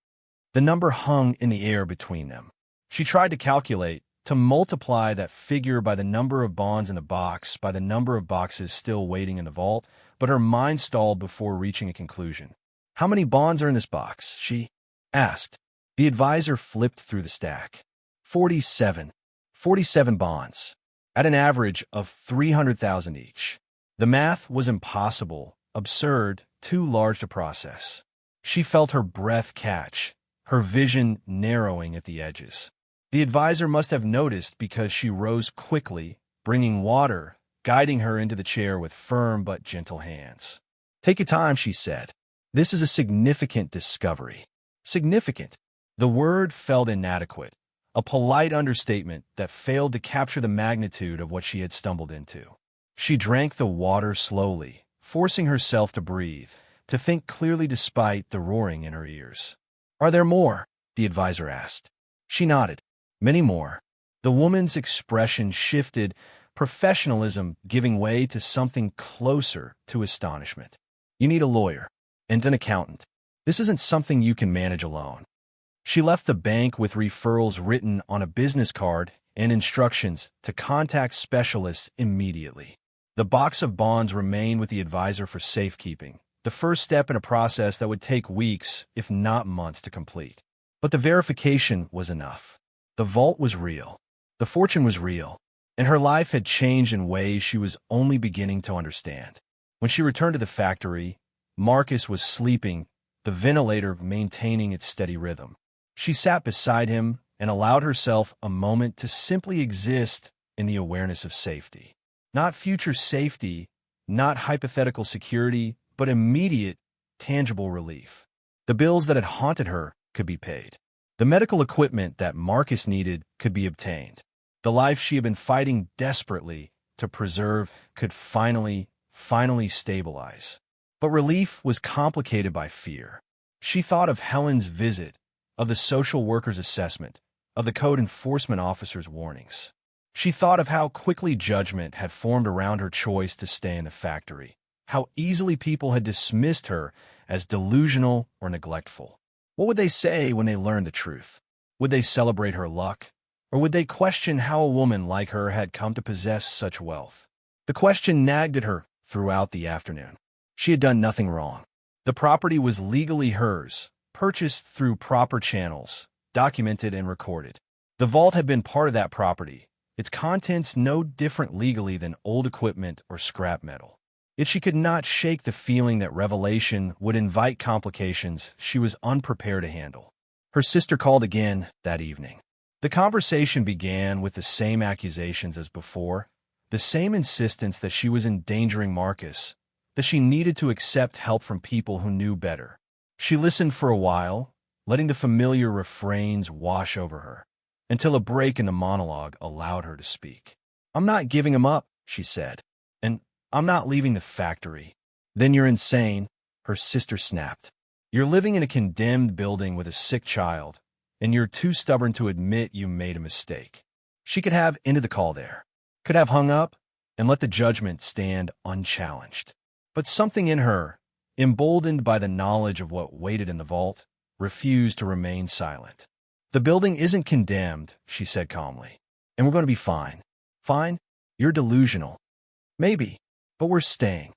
The number hung in the air between them. She tried to calculate, to multiply that figure by the number of bonds in the box by the number of boxes still waiting in the vault, but her mind stalled before reaching a conclusion. "How many bonds are in this box?" she asked. The advisor flipped through the stack. 47. 47 bonds, at an average of $300,000 each. The math was impossible, absurd, too large to process. She felt her breath catch, her vision narrowing at the edges. The advisor must have noticed because she rose quickly, bringing water, guiding her into the chair with firm but gentle hands. "Take your time," she said. "This is a significant discovery." Significant. The word felt inadequate, a polite understatement that failed to capture the magnitude of what she had stumbled into. She drank the water slowly, forcing herself to breathe, to think clearly despite the roaring in her ears. "Are there more?" the advisor asked. She nodded. "Many more." The woman's expression shifted, professionalism giving way to something closer to astonishment. "You need a lawyer and an accountant. This isn't something you can manage alone." She left the bank with referrals written on a business card and instructions to contact specialists immediately. The box of bonds remained with the advisor for safekeeping, the first step in a process that would take weeks, if not months, to complete. But the verification was enough. The vault was real. The fortune was real. And her life had changed in ways she was only beginning to understand. When she returned to the factory, Marcus was sleeping, the ventilator maintaining its steady rhythm. She sat beside him and allowed herself a moment to simply exist in the awareness of safety. Not future safety, not hypothetical security, but immediate, tangible relief. The bills that had haunted her could be paid. The medical equipment that Marcus needed could be obtained. The life she had been fighting desperately to preserve could finally stabilize. But relief was complicated by fear. She thought of Helen's visit, of the social worker's assessment, of the code enforcement officer's warnings. She thought of how quickly judgment had formed around her choice to stay in the factory, how easily people had dismissed her as delusional or neglectful. What would they say when they learned the truth? Would they celebrate her luck? Or would they question how a woman like her had come to possess such wealth? The question nagged at her throughout the afternoon. She had done nothing wrong. The property was legally hers, purchased through proper channels, documented and recorded. The vault had been part of that property, its contents no different legally than old equipment or scrap metal. Yet she could not shake the feeling that revelation would invite complications she was unprepared to handle. Her sister called again that evening. The conversation began with the same accusations as before, the same insistence that she was endangering Marcus, that she needed to accept help from people who knew better. She listened for a while, letting the familiar refrains wash over her, until a break in the monologue allowed her to speak. "I'm not giving him up," she said, "and I'm not leaving the factory." "Then you're insane," her sister snapped. "You're living in a condemned building with a sick child, and you're too stubborn to admit you made a mistake." She could have ended the call there, could have hung up and let the judgment stand unchallenged. But something in her, emboldened by the knowledge of what waited in the vault, refused to remain silent. "The building isn't condemned," she said calmly, "and we're going to be fine." "Fine? You're delusional." "Maybe, but we're staying."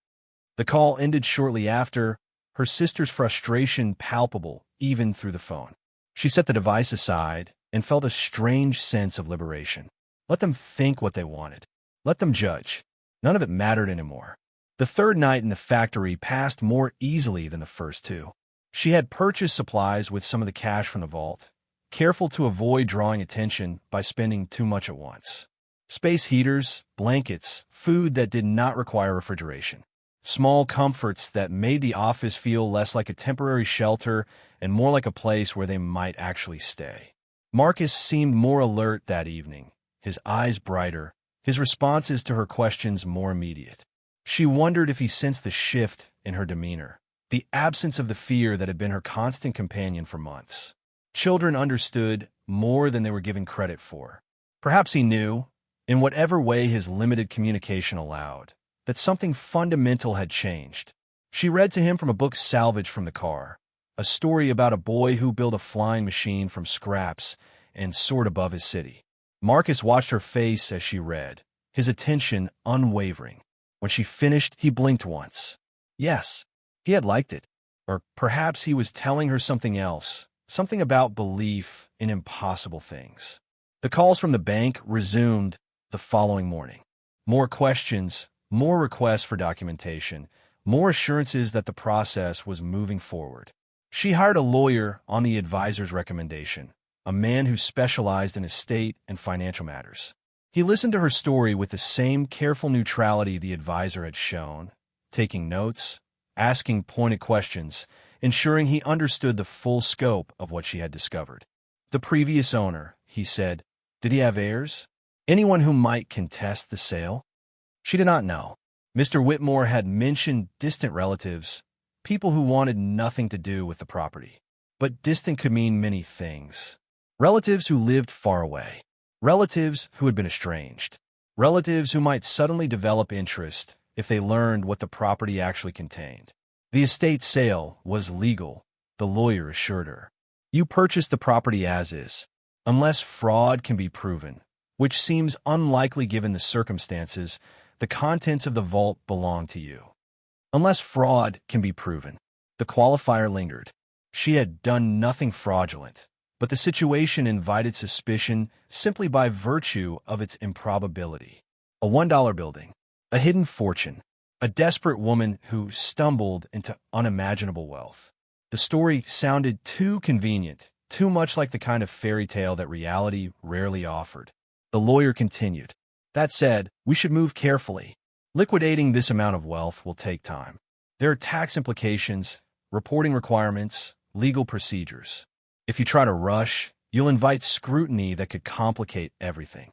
The call ended shortly after, her sister's frustration palpable even through the phone. She set the device aside and felt a strange sense of liberation. Let them think what they wanted. Let them judge. None of it mattered anymore. The third night in the factory passed more easily than the first two. She had purchased supplies with some of the cash from the vault, careful to avoid drawing attention by spending too much at once. Space heaters, blankets, food that did not require refrigeration. Small comforts that made the office feel less like a temporary shelter and more like a place where they might actually stay. Marcus seemed more alert that evening, his eyes brighter, his responses to her questions more immediate. She wondered if he sensed the shift in her demeanor, the absence of the fear that had been her constant companion for months. Children understood more than they were given credit for. Perhaps he knew, in whatever way his limited communication allowed, that something fundamental had changed. She read to him from a book salvaged from the car, a story about a boy who built a flying machine from scraps and soared above his city. Marcus watched her face as she read, his attention unwavering. When she finished, he blinked once. Yes, he had liked it. Or perhaps he was telling her something else, something about belief in impossible things. The calls from the bank resumed the following morning. More questions, more requests for documentation, more assurances that the process was moving forward. She hired a lawyer on the advisor's recommendation, a man who specialized in estate and financial matters. He listened to her story with the same careful neutrality the advisor had shown, taking notes, asking pointed questions, ensuring he understood the full scope of what she had discovered. The previous owner, he said, did he have heirs? Anyone who might contest the sale? She did not know. Mr. Whitmore had mentioned distant relatives, people who wanted nothing to do with the property. But distant could mean many things. Relatives who lived far away. Relatives who had been estranged. Relatives who might suddenly develop interest if they learned what the property actually contained. The estate sale was legal, the lawyer assured her. You purchased the property as is, unless fraud can be proven, which seems unlikely given the circumstances. The contents of the vault belong to you. Unless fraud can be proven. The qualifier lingered. She had done nothing fraudulent, but the situation invited suspicion simply by virtue of its improbability. A $1 building, a hidden fortune, a desperate woman who stumbled into unimaginable wealth. The story sounded too convenient, too much like the kind of fairy tale that reality rarely offered. The lawyer continued. That said, we should move carefully. Liquidating this amount of wealth will take time. There are tax implications, reporting requirements, legal procedures. If you try to rush, you'll invite scrutiny that could complicate everything.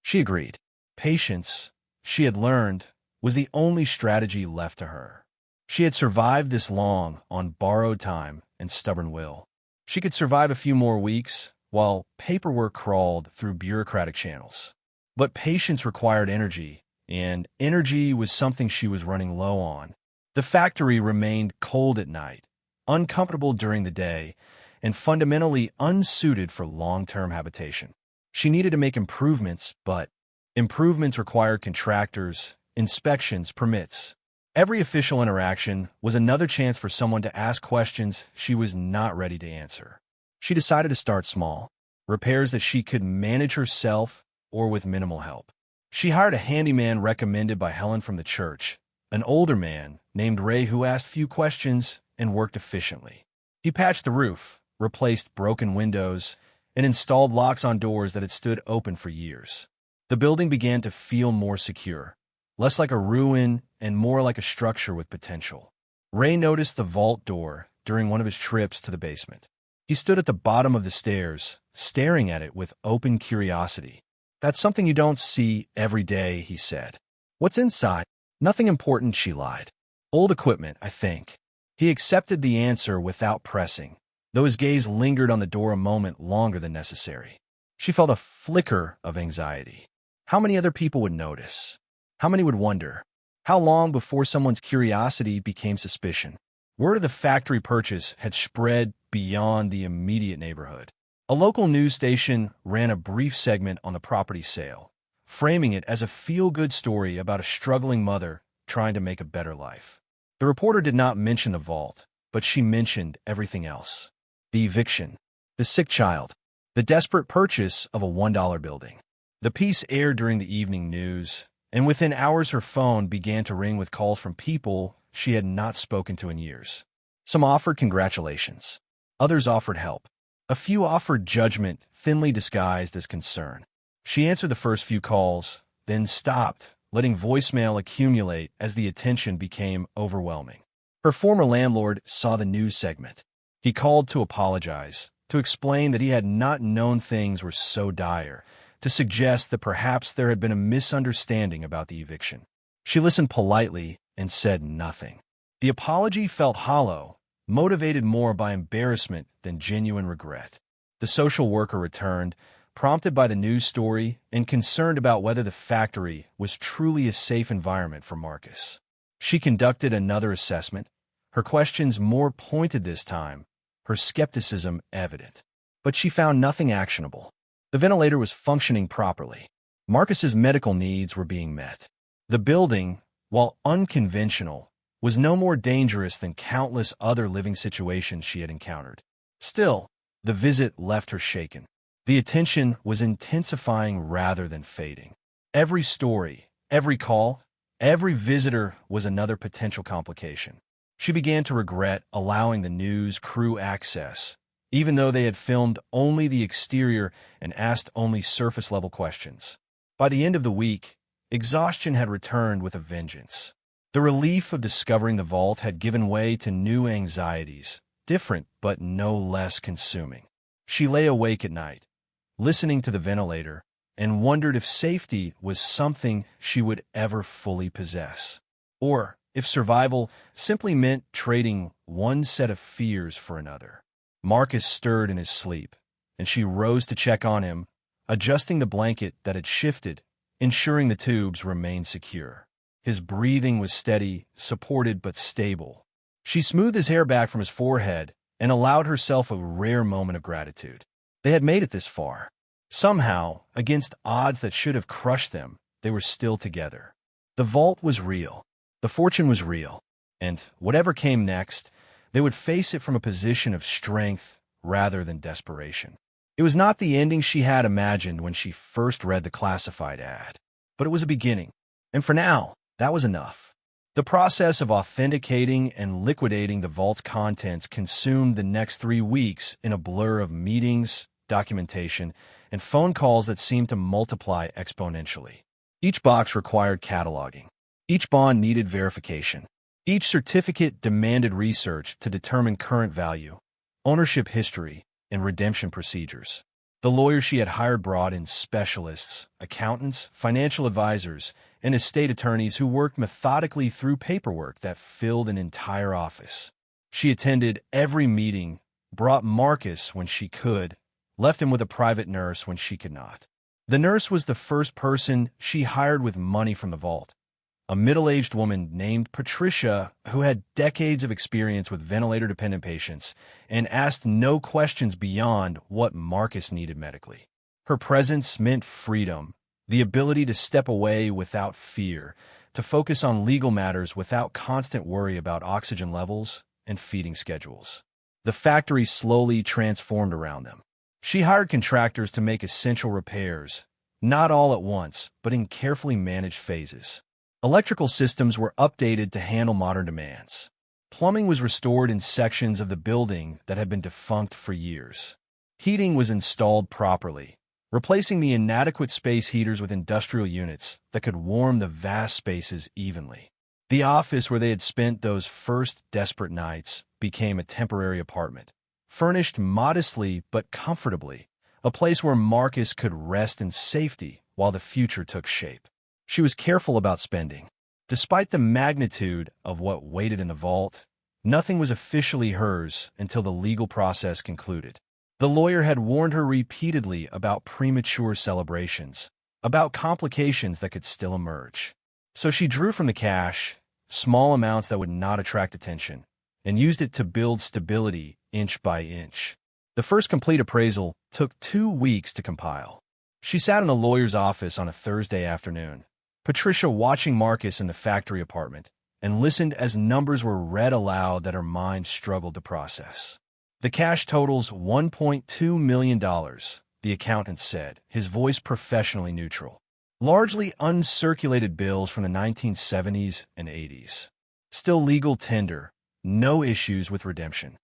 She agreed. Patience, she had learned, was the only strategy left to her. She had survived this long on borrowed time and stubborn will. She could survive a few more weeks while paperwork crawled through bureaucratic channels. But patience required energy, and energy was something she was running low on. The factory remained cold at night, uncomfortable during the day, and fundamentally unsuited for long-term habitation. She needed to make improvements, but improvements required contractors, inspections, permits. Every official interaction was another chance for someone to ask questions she was not ready to answer. She decided to start small, repairs that she could manage herself or with minimal help. She hired a handyman recommended by Helen from the church, an older man named Ray who asked few questions and worked efficiently. He patched the roof, replaced broken windows, and installed locks on doors that had stood open for years. The building began to feel more secure, less like a ruin and more like a structure with potential. Ray noticed the vault door during one of his trips to the basement. He stood at the bottom of the stairs, staring at it with open curiosity. That's something you don't see every day, he said. What's inside? Nothing important, she lied. Old equipment, I think. He accepted the answer without pressing, though his gaze lingered on the door a moment longer than necessary. She felt a flicker of anxiety. How many other people would notice? How many would wonder? How long before someone's curiosity became suspicion? Word of the factory purchase had spread beyond the immediate neighborhood. A local news station ran a brief segment on the property sale, framing it as a feel-good story about a struggling mother trying to make a better life. The reporter did not mention the vault, but she mentioned everything else. The eviction, the sick child, the desperate purchase of a $1 building. The piece aired during the evening news, and within hours her phone began to ring with calls from people she had not spoken to in years. Some offered congratulations. Others offered help. A few offered judgment, thinly disguised as concern. She answered the first few calls, then stopped, letting voicemail accumulate as the attention became overwhelming. Her former landlord saw the news segment. He called to apologize, to explain that he had not known things were so dire, to suggest that perhaps there had been a misunderstanding about the eviction. She listened politely and said nothing. The apology felt hollow, motivated more by embarrassment than genuine regret. The social worker returned, prompted by the news story and concerned about whether the factory was truly a safe environment for Marcus. She conducted another assessment, her questions more pointed this time, her skepticism evident. But she found nothing actionable. The ventilator was functioning properly. Marcus's medical needs were being met. The building, while unconventional, was no more dangerous than countless other living situations she had encountered. Still, the visit left her shaken. The attention was intensifying rather than fading. Every story, every call, every visitor was another potential complication. She began to regret allowing the news crew access, even though they had filmed only the exterior and asked only surface-level questions. By the end of the week, exhaustion had returned with a vengeance. The relief of discovering the vault had given way to new anxieties, different but no less consuming. She lay awake at night, listening to the ventilator, and wondered if safety was something she would ever fully possess, or if survival simply meant trading one set of fears for another. Marcus stirred in his sleep, and she rose to check on him, adjusting the blanket that had shifted, ensuring the tubes remained secure. His breathing was steady, supported but stable. She smoothed his hair back from his forehead and allowed herself a rare moment of gratitude. They had made it this far. Somehow, against odds that should have crushed them, they were still together. The vault was real. The fortune was real. And whatever came next, they would face it from a position of strength rather than desperation. It was not the ending she had imagined when she first read the classified ad, but it was a beginning. And for now, that was enough. The process of authenticating and liquidating the vault's contents consumed the next 3 weeks in a blur of meetings, documentation, and phone calls that seemed to multiply exponentially. Each box required cataloging. Each bond needed verification. Each certificate demanded research to determine current value, ownership history, and redemption procedures. The lawyers she had hired brought in specialists, accountants, financial advisors, and estate attorneys who worked methodically through paperwork that filled an entire office. She attended every meeting, brought Marcus when she could, left him with a private nurse when she could not. The nurse was the first person she hired with money from the vault, a middle-aged woman named Patricia who had decades of experience with ventilator-dependent patients and asked no questions beyond what Marcus needed medically. Her presence meant freedom, the ability to step away without fear, to focus on legal matters without constant worry about oxygen levels and feeding schedules. The factory slowly transformed around them. She hired contractors to make essential repairs, not all at once, but in carefully managed phases. Electrical systems were updated to handle modern demands. Plumbing was restored in sections of the building that had been defunct for years. Heating was installed properly, replacing the inadequate space heaters with industrial units that could warm the vast spaces evenly. The office where they had spent those first desperate nights became a temporary apartment, furnished modestly but comfortably, a place where Marcus could rest in safety while the future took shape. She was careful about spending. Despite the magnitude of what waited in the vault, nothing was officially hers until the legal process concluded. The lawyer had warned her repeatedly about premature celebrations, about complications that could still emerge. So she drew from the cash, small amounts that would not attract attention, and used it to build stability inch by inch. The first complete appraisal took 2 weeks to compile. She sat in the lawyer's office on a Thursday afternoon, Patricia watching Marcus in the factory apartment, and listened as numbers were read aloud that her mind struggled to process. The cash totals $1.2 million, the accountant said, his voice professionally neutral. Largely uncirculated bills from the 1970s and 80s. Still legal tender, no issues with redemption.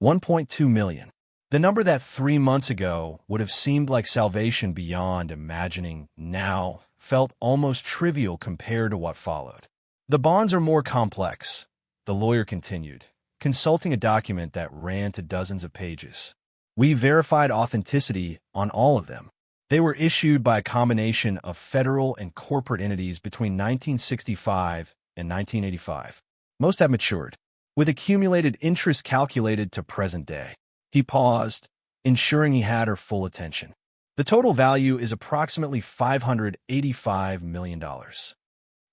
1.2 million. The number that 3 months ago would have seemed like salvation beyond imagining now felt almost trivial compared to what followed. The bonds are more complex, the lawyer continued, consulting a document that ran to dozens of pages. We verified authenticity on all of them. They were issued by a combination of federal and corporate entities between 1965 and 1985. Most have matured, with accumulated interest calculated to present day. He paused, ensuring he had her full attention. The total value is approximately $585 million.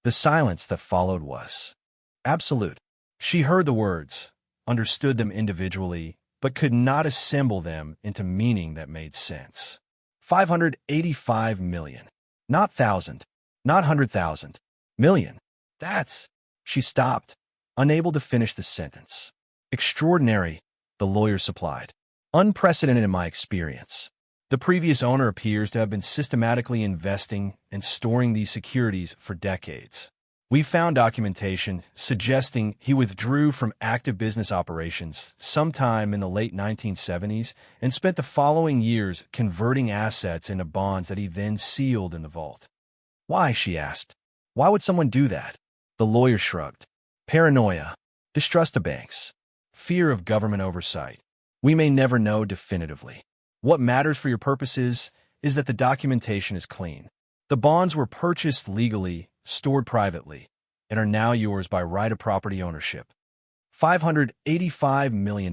The silence that followed was absolute. She heard the words, understood them individually, but could not assemble them into meaning that made sense. 585 million. Not thousand. Not 100,000. Million. That's... She stopped, unable to finish the sentence. Extraordinary, the lawyer supplied. Unprecedented in my experience. The previous owner appears to have been systematically investing and storing these securities for decades. We found documentation suggesting he withdrew from active business operations sometime in the late 1970s and spent the following years converting assets into bonds that he then sealed in the vault. Why, she asked. Why would someone do that? The lawyer shrugged. Paranoia, distrust of banks, fear of government oversight. We may never know definitively. What matters for your purposes is that the documentation is clean. The bonds were purchased legally, stored privately, and are now yours by right of property ownership. $585 million.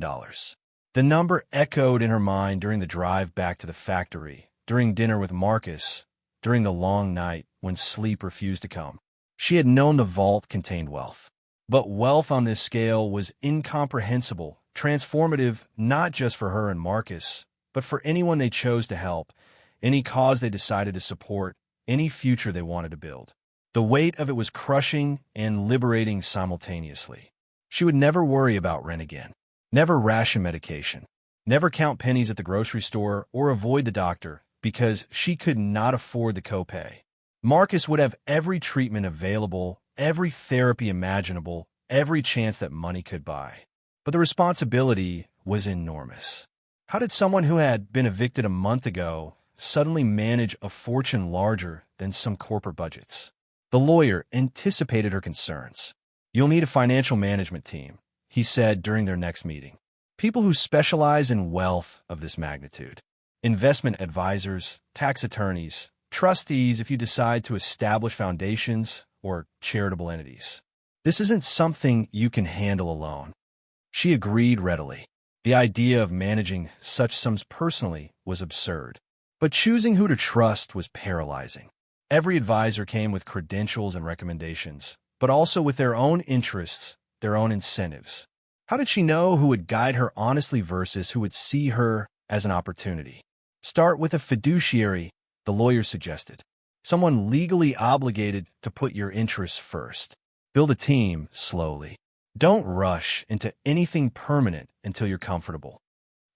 The number echoed in her mind during the drive back to the factory, during dinner with Marcus, during the long night when sleep refused to come. She had known the vault contained wealth. But wealth on this scale was incomprehensible, transformative not just for her and Marcus, but for anyone they chose to help, any cause they decided to support, any future they wanted to build. The weight of it was crushing and liberating simultaneously. She would never worry about rent again, never ration medication, never count pennies at the grocery store or avoid the doctor because she could not afford the copay. Marcus would have every treatment available, every therapy imaginable, every chance that money could buy. But the responsibility was enormous. How did someone who had been evicted a month ago suddenly manage a fortune larger than some corporate budgets? The lawyer anticipated her concerns. You'll need a financial management team, he said during their next meeting. People who specialize in wealth of this magnitude. Investment advisors, tax attorneys, trustees if you decide to establish foundations or charitable entities. This isn't something you can handle alone. She agreed readily. The idea of managing such sums personally was absurd. But choosing who to trust was paralyzing. Every advisor came with credentials and recommendations, but also with their own interests, their own incentives. How did she know who would guide her honestly versus who would see her as an opportunity? Start with a fiduciary, the lawyer suggested. Someone legally obligated to put your interests first. Build a team slowly. Don't rush into anything permanent until you're comfortable.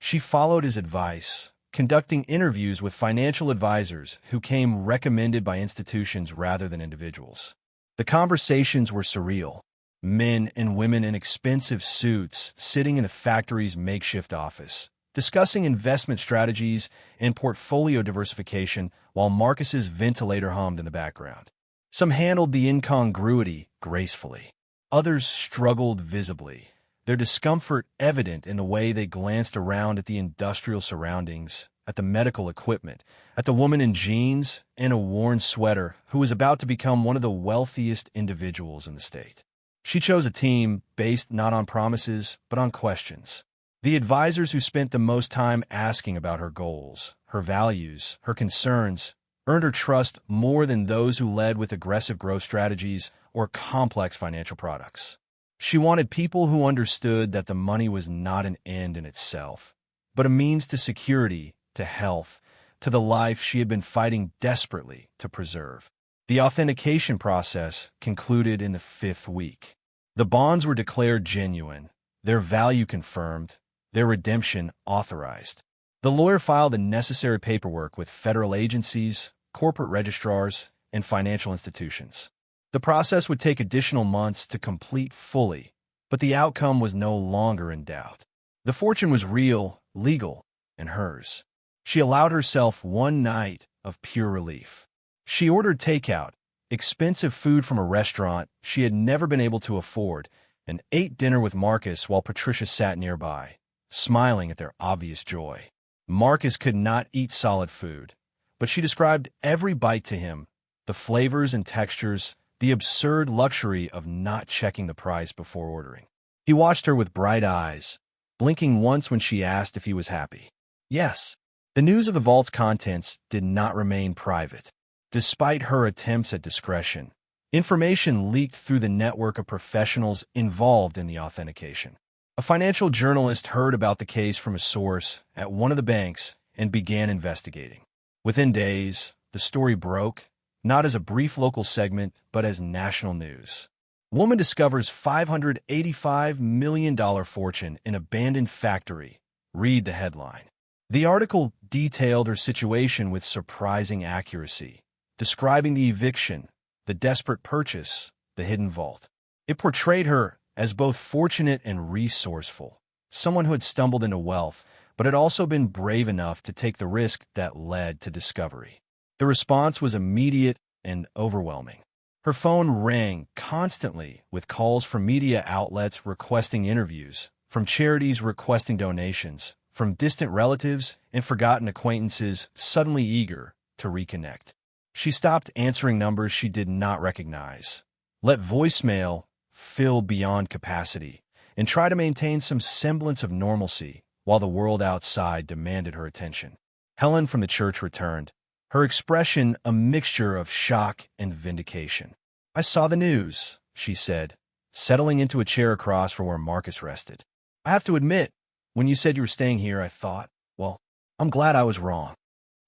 She followed his advice, conducting interviews with financial advisors who came recommended by institutions rather than individuals. The conversations were surreal. Men and women in expensive suits sitting in the factory's makeshift office, discussing investment strategies and portfolio diversification while Marcus's ventilator hummed in the background. Some handled the incongruity gracefully. Others struggled visibly, their discomfort evident in the way they glanced around at the industrial surroundings, at the medical equipment, at the woman in jeans and a worn sweater who was about to become one of the wealthiest individuals in the state. She chose a team based not on promises, but on questions. The advisors who spent the most time asking about her goals, her values, her concerns, earned her trust more than those who led with aggressive growth strategies or complex financial products. She wanted people who understood that the money was not an end in itself, but a means to security, to health, to the life she had been fighting desperately to preserve. The authentication process concluded in the 5th week. The bonds were declared genuine, their value confirmed, their redemption authorized. The lawyer filed the necessary paperwork with federal agencies, corporate registrars, and financial institutions. The process would take additional months to complete fully, but the outcome was no longer in doubt. The fortune was real, legal, and hers. She allowed herself one night of pure relief. She ordered takeout, expensive food from a restaurant she had never been able to afford, and ate dinner with Marcus while Patricia sat nearby, smiling at their obvious joy. Marcus could not eat solid food, but she described every bite to him, the flavors and textures, the absurd luxury of not checking the price before ordering. He watched her with bright eyes, blinking once when she asked if he was happy. Yes. The news of the vault's contents did not remain private. Despite her attempts at discretion, information leaked through the network of professionals involved in the authentication. A financial journalist heard about the case from a source at one of the banks and began investigating. Within days, the story broke, not as a brief local segment, but as national news. Woman discovers $585 million fortune in abandoned factory. Read the headline. The article detailed her situation with surprising accuracy, describing the eviction, the desperate purchase, the the hidden vault. It portrayed her as both fortunate and resourceful, someone who had stumbled into wealth, but had also been brave enough to take the risk that led to discovery. The response was immediate and overwhelming. Her phone rang constantly with calls from media outlets requesting interviews, from charities requesting donations, from distant relatives and forgotten acquaintances suddenly eager to reconnect. She stopped answering numbers she did not recognize, let voicemail fill beyond capacity, and tried to maintain some semblance of normalcy while the world outside demanded her attention. Helen from the church returned, her expression a mixture of shock and vindication. "I saw the news," she said, settling into a chair across from where Marcus rested. "I have to admit, when you said you were staying here, I thought, well, I'm glad I was wrong."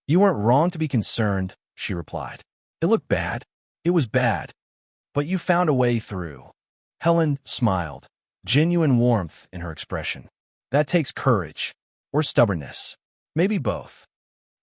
"You weren't wrong to be concerned," she replied. "It looked bad. It was bad. But you found a way through." Helen smiled, genuine warmth in her expression. "That takes courage. Or stubbornness. Maybe both."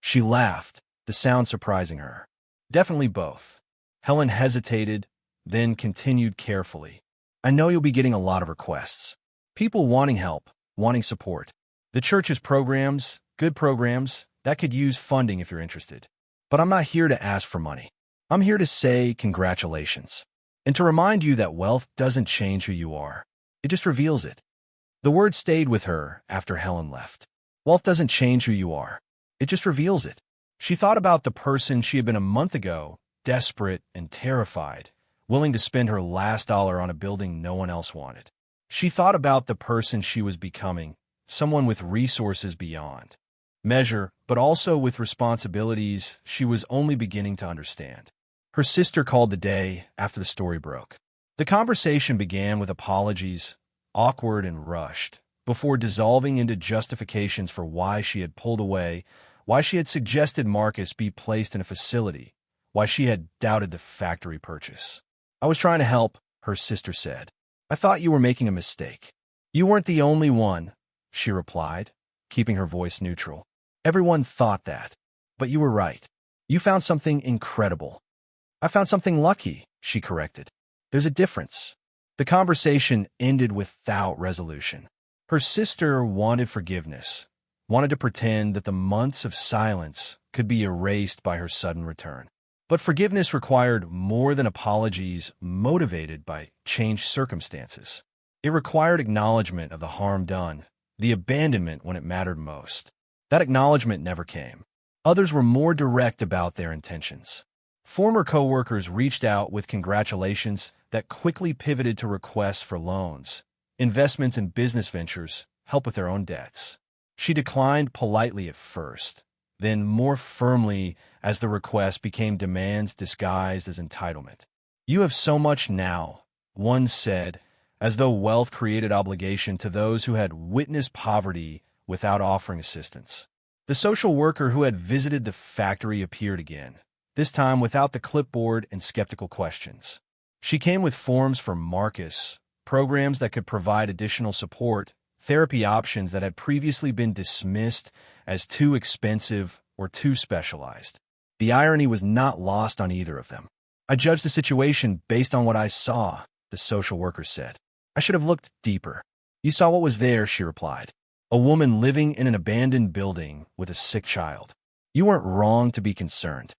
She laughed, the sound surprising her. "Definitely both." Helen hesitated, then continued carefully. "I know you'll be getting a lot of requests. People wanting help, wanting support. The church's programs, good programs, that could use funding if you're interested. But I'm not here to ask for money. I'm here to say congratulations. And to remind you that wealth doesn't change who you are. It just reveals it." The word stayed with her after Helen left. Wealth doesn't change who you are. It just reveals it. She thought about the person she had been a month ago, desperate and terrified, willing to spend her last dollar on a building no one else wanted. She thought about the person she was becoming, someone with resources beyond measure, but also with responsibilities she was only beginning to understand. Her sister called the day after the story broke. The conversation began with apologies, awkward and rushed, before dissolving into justifications for why she had pulled away, why she had suggested Marcus be placed in a facility, why she had doubted the factory purchase. "I was trying to help," her sister said. "I thought you were making a mistake." "You weren't the only one," she replied, keeping her voice neutral. "Everyone thought that. But you were right. You found something incredible." "I found something lucky," she corrected. "There's a difference." The conversation ended without resolution. Her sister wanted forgiveness, wanted to pretend that the months of silence could be erased by her sudden return. But forgiveness required more than apologies motivated by changed circumstances. It required acknowledgement of the harm done, the abandonment when it mattered most. That acknowledgement never came. Others were more direct about their intentions. Former coworkers reached out with congratulations that quickly pivoted to requests for loans, investments in business ventures, help with their own debts. She declined politely at first, then more firmly as the request became demands disguised as entitlement. "You have so much now," one said, as though wealth created obligation to those who had witnessed poverty without offering assistance. The social worker who had visited the factory appeared again, this time without the clipboard and skeptical questions. She came with forms for Marcus, programs that could provide additional support, therapy options that had previously been dismissed as too expensive or too specialized. The irony was not lost on either of them. "I judged the situation based on what I saw," the social worker said. "I should have looked deeper." "You saw what was there," she replied. "A woman living in an abandoned building with a sick child. You weren't wrong to be concerned.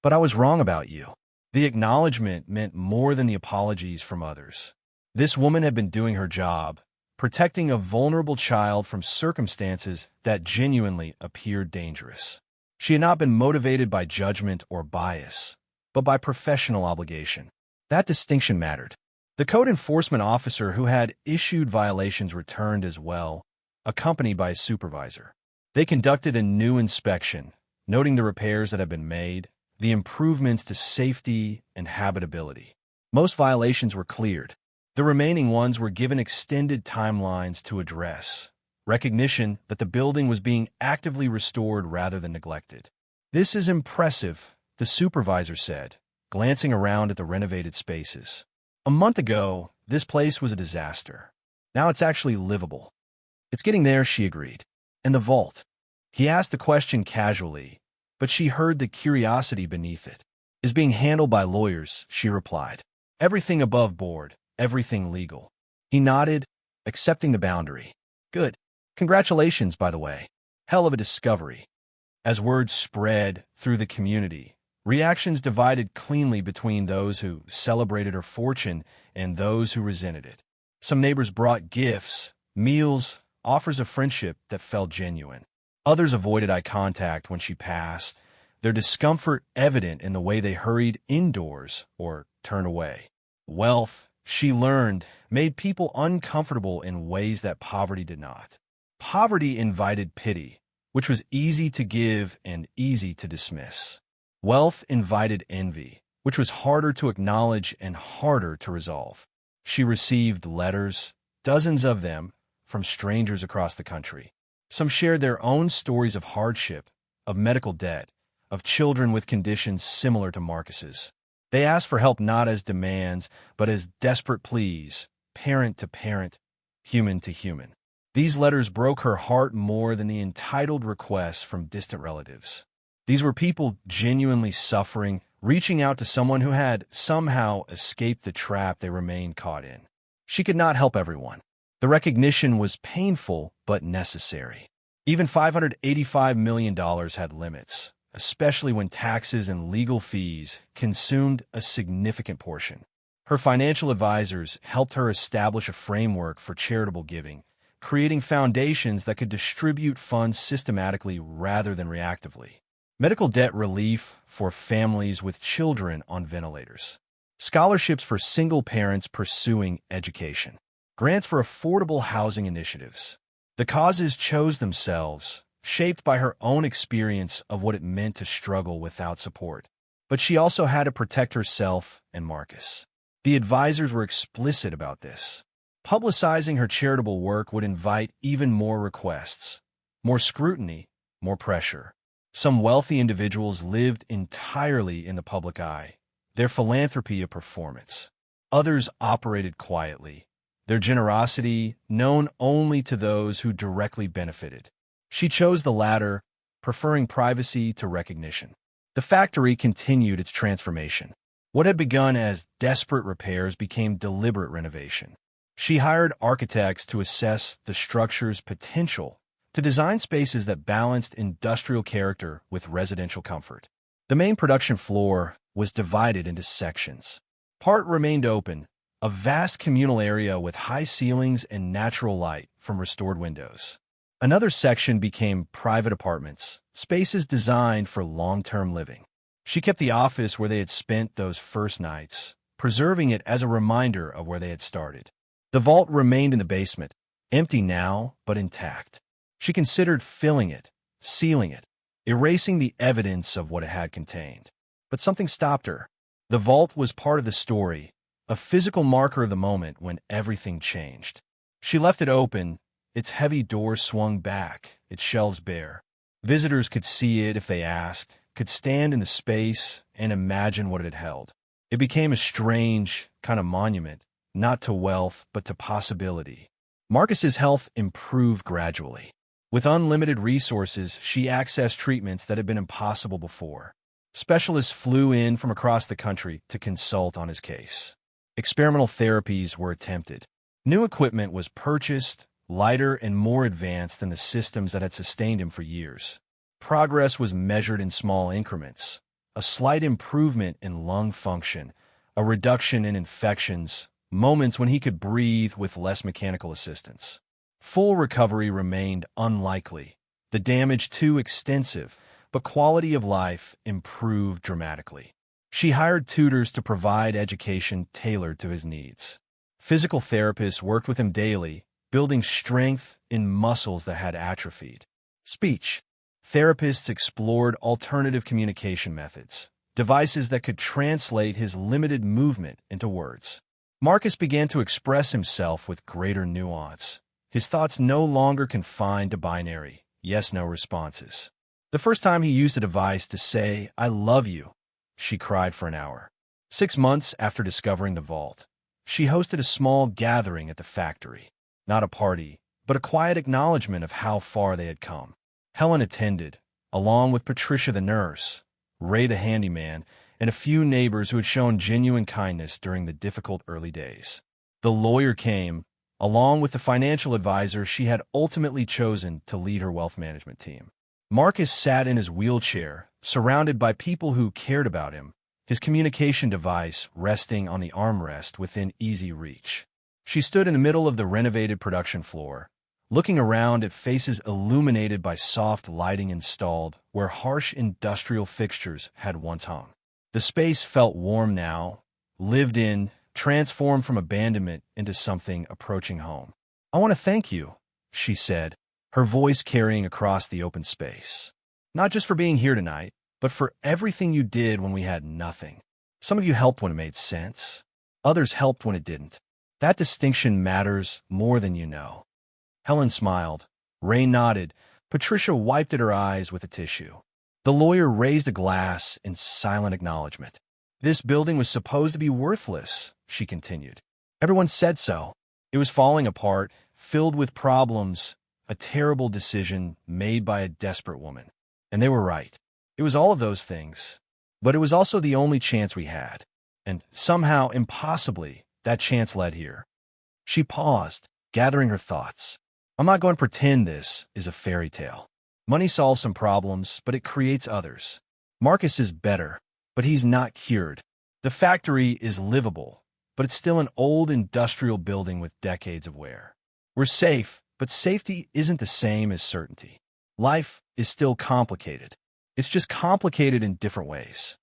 But I was wrong about you." The acknowledgement meant more than the apologies from others. This woman had been doing her job, protecting a vulnerable child from circumstances that genuinely appeared dangerous. She had not been motivated by judgment or bias, but by professional obligation. That distinction mattered. The code enforcement officer who had issued violations returned as well, accompanied by his supervisor. They conducted a new inspection, noting the repairs that had been made, the improvements to safety and habitability. Most violations were cleared. The remaining ones were given extended timelines to address, recognition that the building was being actively restored rather than neglected. "This is impressive," the supervisor said, glancing around at the renovated spaces. "A month ago, this place was a disaster. Now it's actually livable." "It's getting there," she agreed. "And the vault?" He asked the question casually, but she heard the curiosity beneath it. "Is being handled by lawyers," she replied. Everything above board, everything legal. He nodded, accepting the boundary. Good. Congratulations, by the way. Hell of a discovery. As word spread through the community, reactions divided cleanly between those who celebrated her fortune and those who resented it. Some neighbors brought gifts, meals, offers of friendship that felt genuine. Others avoided eye contact when she passed, their discomfort evident in the way they hurried indoors or turned away. Wealth, she learned, made people uncomfortable in ways that poverty did not. Poverty invited pity, which was easy to give and easy to dismiss. Wealth invited envy, which was harder to acknowledge and harder to resolve. She received letters, dozens of them, from strangers across the country. Some shared their own stories of hardship, of medical debt, of children with conditions similar to Marcus's. They asked for help not as demands, but as desperate pleas, parent to parent, human to human. These letters broke her heart more than the entitled requests from distant relatives. These were people genuinely suffering, reaching out to someone who had somehow escaped the trap they remained caught in. She could not help everyone. The recognition was painful but necessary. Even $585 million had limits, especially when taxes and legal fees consumed a significant portion. Her financial advisors helped her establish a framework for charitable giving, creating foundations that could distribute funds systematically rather than reactively. Medical debt relief for families with children on ventilators. Scholarships for single parents pursuing education. Grants for affordable housing initiatives. The causes chose themselves, shaped by her own experience of what it meant to struggle without support. But she also had to protect herself and Marcus. The advisors were explicit about this. Publicizing her charitable work would invite even more requests, more scrutiny, more pressure. Some wealthy individuals lived entirely in the public eye, their philanthropy a performance. Others operated quietly, their generosity known only to those who directly benefited. She chose the latter, preferring privacy to recognition. The factory continued its transformation. What had begun as desperate repairs became deliberate renovation. She hired architects to assess the structure's potential, to design spaces that balanced industrial character with residential comfort. The main production floor was divided into sections. Part remained open, a vast communal area with high ceilings and natural light from restored windows. Another section became private apartments, spaces designed for long-term living. She kept the office where they had spent those first nights, preserving it as a reminder of where they had started. The vault remained in the basement, empty now, but intact. She considered filling it, sealing it, erasing the evidence of what it had contained. But something stopped her. The vault was part of the story, a physical marker of the moment when everything changed. She left it open, its heavy doors swung back, its shelves bare. Visitors could see it if they asked, could stand in the space and imagine what it had held. It became a strange kind of monument, not to wealth, but to possibility. Marcus's health improved gradually. With unlimited resources, she accessed treatments that had been impossible before. Specialists flew in from across the country to consult on his case. Experimental therapies were attempted. New equipment was purchased, lighter and more advanced than the systems that had sustained him for years. Progress was measured in small increments. A slight improvement in lung function, a reduction in infections, moments when he could breathe with less mechanical assistance. Full recovery remained unlikely, the damage too extensive, but quality of life improved dramatically. She hired tutors to provide education tailored to his needs. Physical therapists worked with him daily, building strength in muscles that had atrophied. Speech. Therapists explored alternative communication methods, devices that could translate his limited movement into words. Marcus began to express himself with greater nuance, his thoughts no longer confined to binary, yes-no responses. The first time he used a device to say, "I love you," she cried for an hour. 6 months after discovering the vault, she hosted a small gathering at the factory. Not a party, but a quiet acknowledgement of how far they had come. Helen attended, along with Patricia the nurse, Ray the handyman, and a few neighbors who had shown genuine kindness during the difficult early days. The lawyer came, along with the financial advisor she had ultimately chosen to lead her wealth management team. Marcus sat in his wheelchair, surrounded by people who cared about him, his communication device resting on the armrest within easy reach. She stood in the middle of the renovated production floor, looking around at faces illuminated by soft lighting installed where harsh industrial fixtures had once hung. The space felt warm now, lived in, transformed from abandonment into something approaching home. "I want to thank you," she said, her voice carrying across the open space. "Not just for being here tonight, but for everything you did when we had nothing. Some of you helped when it made sense. Others helped when it didn't. That distinction matters more than you know." Helen smiled. Ray nodded. Patricia wiped at her eyes with a tissue. The lawyer raised a glass in silent acknowledgement. "This building was supposed to be worthless," she continued. "Everyone said so. It was falling apart, filled with problems, a terrible decision made by a desperate woman. And they were right. It was all of those things. But it was also the only chance we had. And somehow, impossibly, that chance led here." She paused, gathering her thoughts. "I'm not going to pretend this is a fairy tale. Money solves some problems, but it creates others. Marcus is better, but he's not cured. The factory is livable, but it's still an old industrial building with decades of wear. We're safe, but safety isn't the same as certainty. Life is still complicated. It's just complicated in different ways."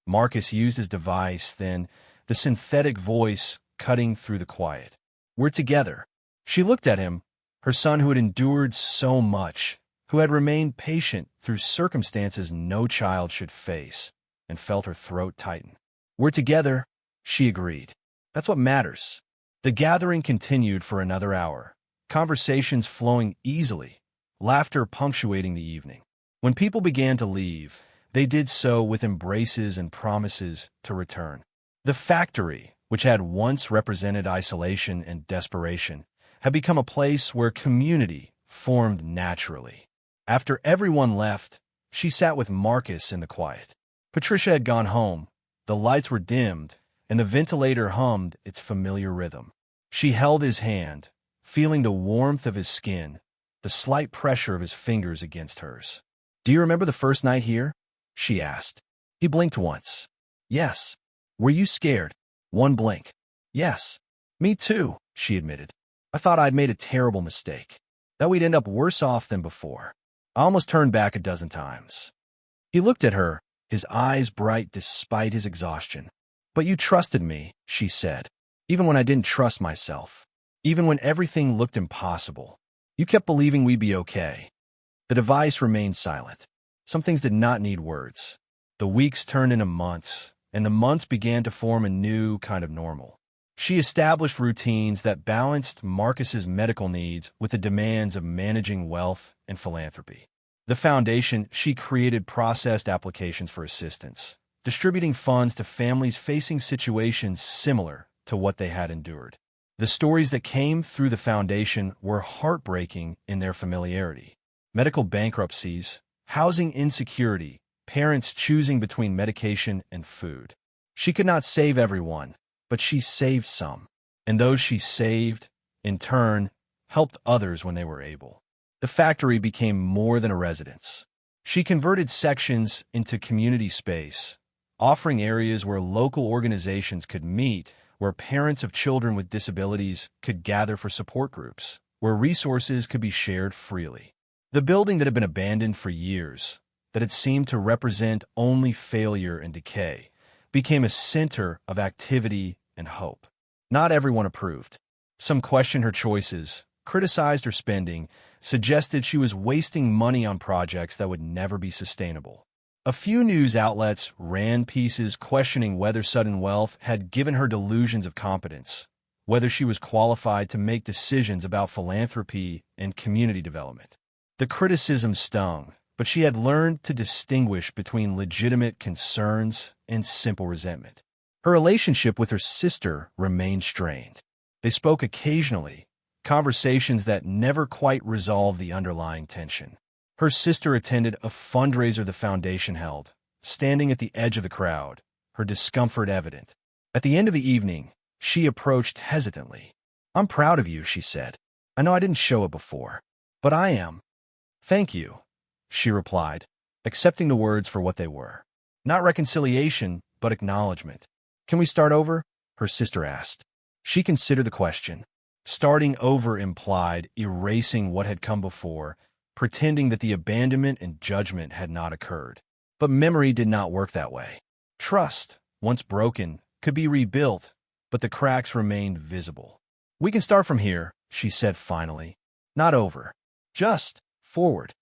Marcus used his device, then the synthetic voice cutting through the quiet. "We're together." She looked at him, her son who had endured so much, who had remained patient through circumstances no child should face, and felt her throat tighten. "We're together," she agreed. "That's what matters." The gathering continued for another hour, conversations flowing easily, laughter punctuating the evening. When people began to leave, they did so with embraces and promises to return. The factory, which had once represented isolation and desperation, had become a place where community formed naturally. After everyone left, she sat with Marcus in the quiet. Patricia had gone home, the lights were dimmed, and the ventilator hummed its familiar rhythm. She held his hand, feeling the warmth of his skin, the slight pressure of his fingers against hers. "Do you remember the first night here?" she asked. He blinked once. "Yes." "Were you scared?" One blink. "Yes." "Me too," she admitted. "I thought I'd made a terrible mistake, that we'd end up worse off than before. I almost turned back a dozen times." He looked at her, his eyes bright despite his exhaustion. "But you trusted me," she said, "even when I didn't trust myself, even when everything looked impossible. You kept believing we'd be okay." The device remained silent. Some things did not need words. The weeks turned into months, and the months began to form a new kind of normal. She established routines that balanced Marcus's medical needs with the demands of managing wealth and philanthropy. The foundation, she created processed applications for assistance, distributing funds to families facing situations similar to what they had endured. The stories that came through the foundation were heartbreaking in their familiarity. Medical bankruptcies, housing insecurity, parents choosing between medication and food. She could not save everyone, but she saved some. And those she saved, in turn, helped others when they were able. The factory became more than a residence. She converted sections into community space, offering areas where local organizations could meet, where parents of children with disabilities could gather for support groups, where resources could be shared freely. The building that had been abandoned for years, that had seemed to represent only failure and decay, became a center of activity and hope. Not everyone approved. Some questioned her choices, criticized her spending, suggested she was wasting money on projects that would never be sustainable. A few news outlets ran pieces questioning whether sudden wealth had given her delusions of competence, whether she was qualified to make decisions about philanthropy and community development. The criticism stung, but she had learned to distinguish between legitimate concerns and simple resentment. Her relationship with her sister remained strained. They spoke occasionally, conversations that never quite resolved the underlying tension. Her sister attended a fundraiser the foundation held, standing at the edge of the crowd, her discomfort evident. At the end of the evening, she approached hesitantly. "I'm proud of you," she said. "I know I didn't show it before, but I am." "Thank you," she replied, accepting the words for what they were. Not reconciliation, but acknowledgement. "Can we start over?" her sister asked. She considered the question. Starting over implied erasing what had come before, pretending that the abandonment and judgment had not occurred. But memory did not work that way. Trust, once broken, could be rebuilt, but the cracks remained visible. "We can start from here," she said finally. "Not over. Just forward."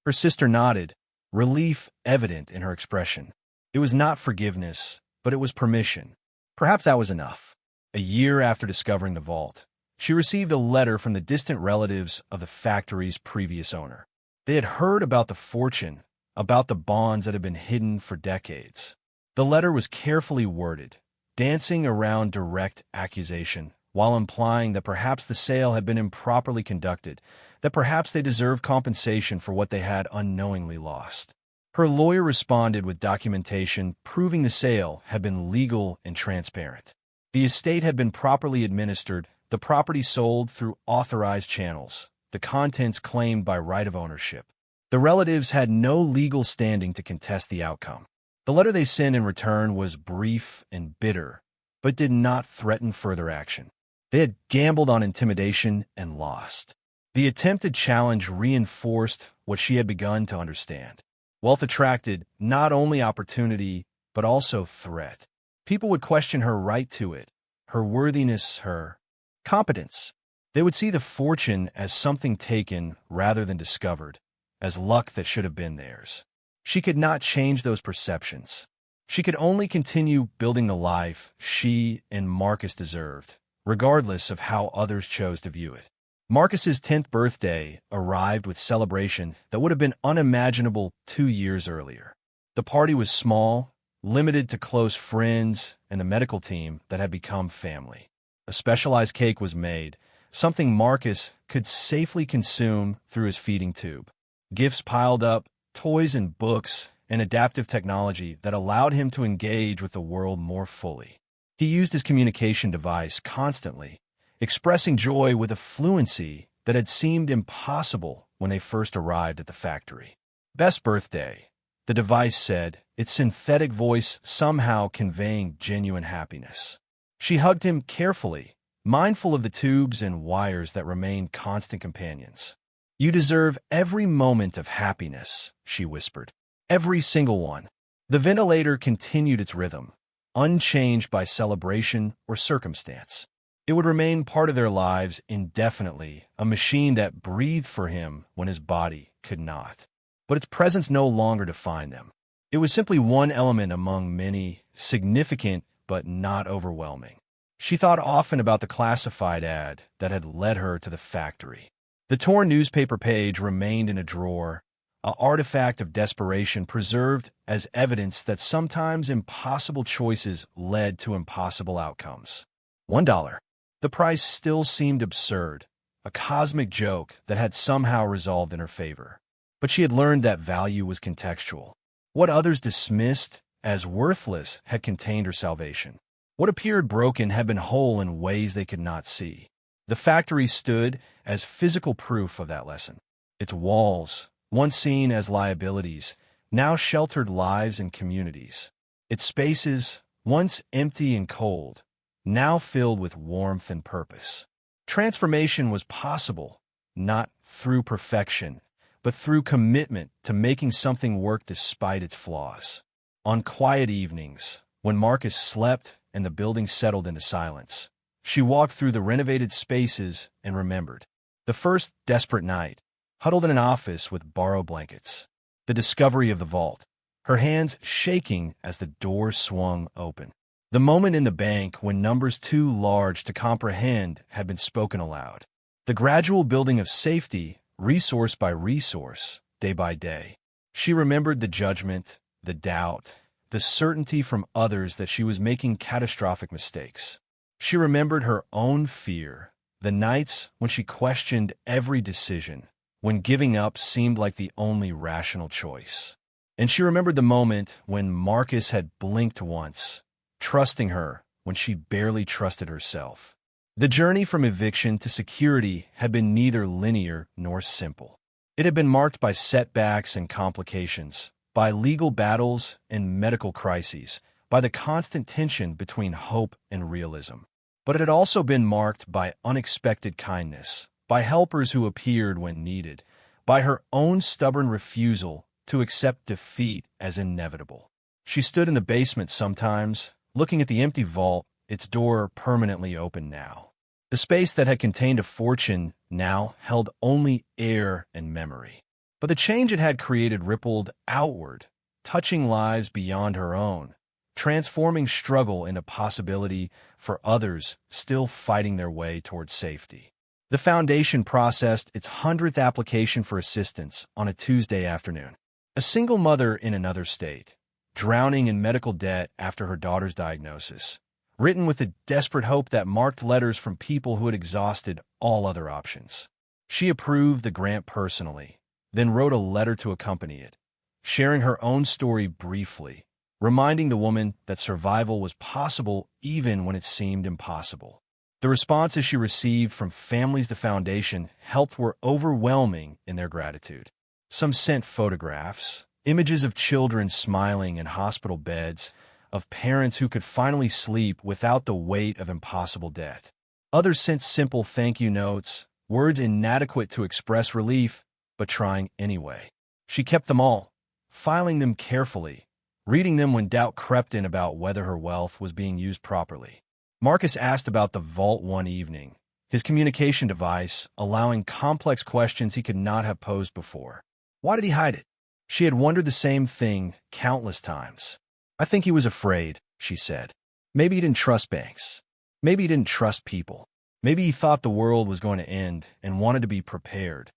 Her sister nodded, relief evident in her expression. It was not forgiveness, but it was permission. Perhaps that was enough. A year after discovering the vault, she received a letter from the distant relatives of the factory's previous owner. They had heard about the fortune, about the bonds that had been hidden for decades. The letter was carefully worded, dancing around direct accusation, while implying that perhaps the sale had been improperly conducted, that perhaps they deserved compensation for what they had unknowingly lost. Her lawyer responded with documentation proving the sale had been legal and transparent. The estate had been properly administered, the property sold through authorized channels, the contents claimed by right of ownership. The relatives had no legal standing to contest the outcome. The letter they sent in return was brief and bitter, but did not threaten further action. They had gambled on intimidation and lost. The attempted challenge reinforced what she had begun to understand. Wealth attracted not only opportunity, but also threat. People would question her right to it, her worthiness, her competence. They would see the fortune as something taken rather than discovered, as luck that should have been theirs. She could not change those perceptions. She could only continue building the life she and Marcus deserved, regardless of how others chose to view it. Marcus's 10th birthday arrived with celebration that would have been unimaginable 2 years earlier. The party was small, limited to close friends and the medical team that had become family. A specialized cake was made, something Marcus could safely consume through his feeding tube. Gifts piled up, toys and books, and adaptive technology that allowed him to engage with the world more fully. He used his communication device constantly, expressing joy with a fluency that had seemed impossible when they first arrived at the factory. "Best birthday," the device said, its synthetic voice somehow conveying genuine happiness. She hugged him carefully, mindful of the tubes and wires that remained constant companions. "You deserve every moment of happiness," she whispered. "Every single one." The ventilator continued its rhythm, unchanged by celebration or circumstance. It would remain part of their lives indefinitely, a machine that breathed for him when his body could not. But its presence no longer defined them. It was simply one element among many, significant but not overwhelming. She thought often about the classified ad that had led her to the factory. The torn newspaper page remained in a drawer, an artifact of desperation preserved as evidence that sometimes impossible choices led to impossible outcomes. $1. The price still seemed absurd, a cosmic joke that had somehow resolved in her favor. But she had learned that value was contextual. What others dismissed as worthless had contained her salvation. What appeared broken had been whole in ways they could not see. The factory stood as physical proof of that lesson. Its walls, once seen as liabilities, now sheltered lives and communities. Its spaces, once empty and cold, now filled with warmth and purpose. Transformation was possible, not through perfection, but through commitment to making something work despite its flaws. On quiet evenings, when Marcus slept and the building settled into silence, she walked through the renovated spaces and remembered. The first desperate night, huddled in an office with borrowed blankets. The discovery of the vault, her hands shaking as the door swung open. The moment in the bank when numbers too large to comprehend had been spoken aloud. The gradual building of safety, resource by resource, day by day. She remembered the judgment, the doubt, the certainty from others that she was making catastrophic mistakes. She remembered her own fear, the nights when she questioned every decision, when giving up seemed like the only rational choice. And she remembered the moment when Marcus had blinked once, trusting her when she barely trusted herself. The journey from eviction to security had been neither linear nor simple. It had been marked by setbacks and complications, by legal battles and medical crises, by the constant tension between hope and realism. But it had also been marked by unexpected kindness, by helpers who appeared when needed, by her own stubborn refusal to accept defeat as inevitable. She stood in the basement sometimes, looking at the empty vault, its door permanently open now. The space that had contained a fortune now held only air and memory. But the change it had created rippled outward, touching lives beyond her own, transforming struggle into possibility for others still fighting their way towards safety. The foundation processed its 100th application for assistance on a Tuesday afternoon. A single mother in another state, drowning in medical debt after her daughter's diagnosis, written with a desperate hope that marked letters from people who had exhausted all other options. She approved the grant personally, then wrote a letter to accompany it, sharing her own story briefly, reminding the woman that survival was possible even when it seemed impossible. The responses she received from families the foundation helped were overwhelming in their gratitude. Some sent photographs, images of children smiling in hospital beds, of parents who could finally sleep without the weight of impossible debt. Others sent simple thank you notes, words inadequate to express relief, but trying anyway. She kept them all, filing them carefully, reading them when doubt crept in about whether her wealth was being used properly. Marcus asked about the vault one evening, his communication device allowing complex questions he could not have posed before. Why did he hide it? She had wondered the same thing countless times. I think he was afraid, she said. Maybe he didn't trust banks. Maybe he didn't trust people. Maybe he thought the world was going to end and wanted to be prepared.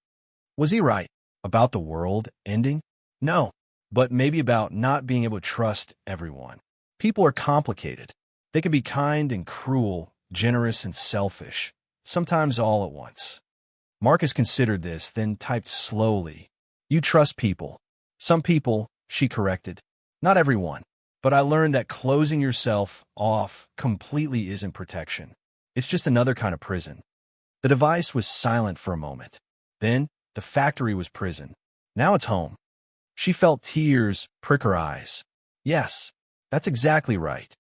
Was he right about the world ending? No, but maybe about not being able to trust everyone. People are complicated. They can be kind and cruel, generous and selfish, sometimes all at once. Marcus considered this, then typed slowly. You trust people. Some people, she corrected. Not everyone. But I learned that closing yourself off completely isn't protection. It's just another kind of prison. The device was silent for a moment. Then, the factory was prison. Now it's home. She felt tears prick her eyes. Yes, that's exactly right.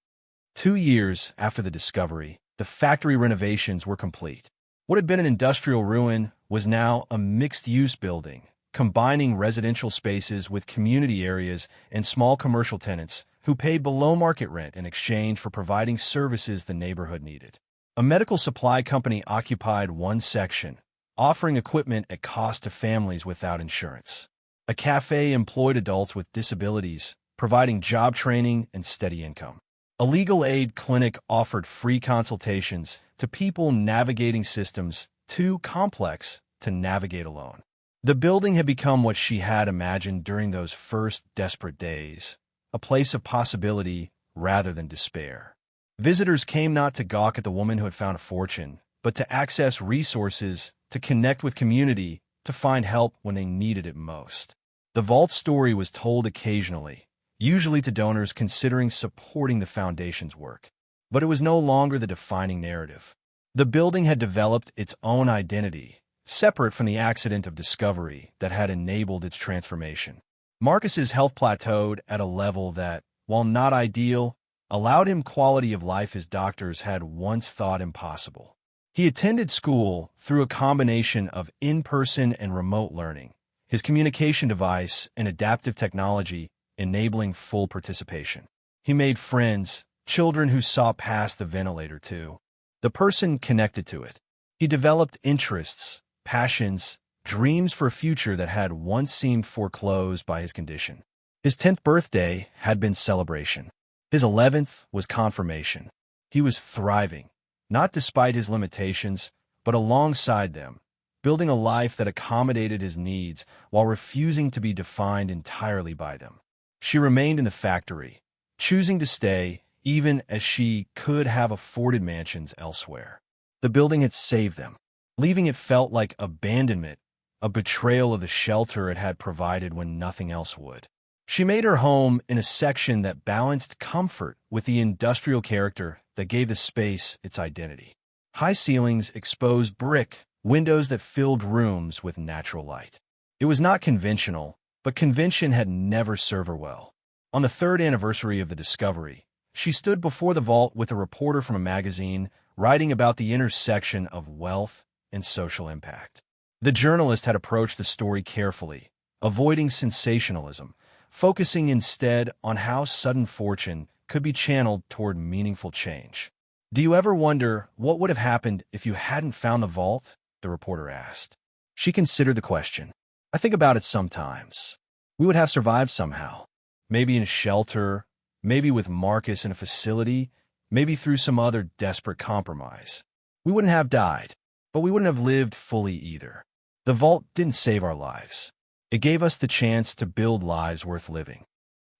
2 years after the discovery, the factory renovations were complete. What had been an industrial ruin was now a mixed-use building, combining residential spaces with community areas and small commercial tenants who paid below-market rent in exchange for providing services the neighborhood needed. A medical supply company occupied one section, offering equipment at cost to families without insurance. A cafe employed adults with disabilities, providing job training and steady income. A legal aid clinic offered free consultations to people navigating systems too complex to navigate alone. The building had become what she had imagined during those first desperate days, a place of possibility rather than despair. Visitors came not to gawk at the woman who had found a fortune, but to access resources, to connect with community, to find help when they needed it most. The vault story was told occasionally, usually to donors considering supporting the foundation's work. But it was no longer the defining narrative. The building had developed its own identity, separate from the accident of discovery that had enabled its transformation. Marcus's health plateaued at a level that, while not ideal, allowed him quality of life his doctors had once thought impossible. He attended school through a combination of in-person and remote learning, his communication device and adaptive technology enabling full participation. He made friends, children who saw past the ventilator too. The person connected to it. He developed interests, passions, dreams for a future that had once seemed foreclosed by his condition. His 10th birthday had been celebration. His 11th was confirmation. He was thriving, not despite his limitations, but alongside them, building a life that accommodated his needs while refusing to be defined entirely by them. She remained in the factory, choosing to stay even as she could have afforded mansions elsewhere. The building had saved them. Leaving it felt like abandonment, a betrayal of the shelter it had provided when nothing else would. She made her home in a section that balanced comfort with the industrial character that gave the space its identity. High ceilings, exposed brick, windows that filled rooms with natural light. It was not conventional, but convention had never served her well. On the third anniversary of the discovery, she stood before the vault with a reporter from a magazine writing about the intersection of wealth and social impact. The journalist had approached the story carefully, avoiding sensationalism, focusing instead on how sudden fortune could be channeled toward meaningful change. "Do you ever wonder what would have happened if you hadn't found the vault?" the reporter asked. She considered the question. "I think about it sometimes. We would have survived somehow. Maybe in shelter, maybe with Marcus in a facility, maybe through some other desperate compromise. We wouldn't have died, but we wouldn't have lived fully either. The vault didn't save our lives. It gave us the chance to build lives worth living."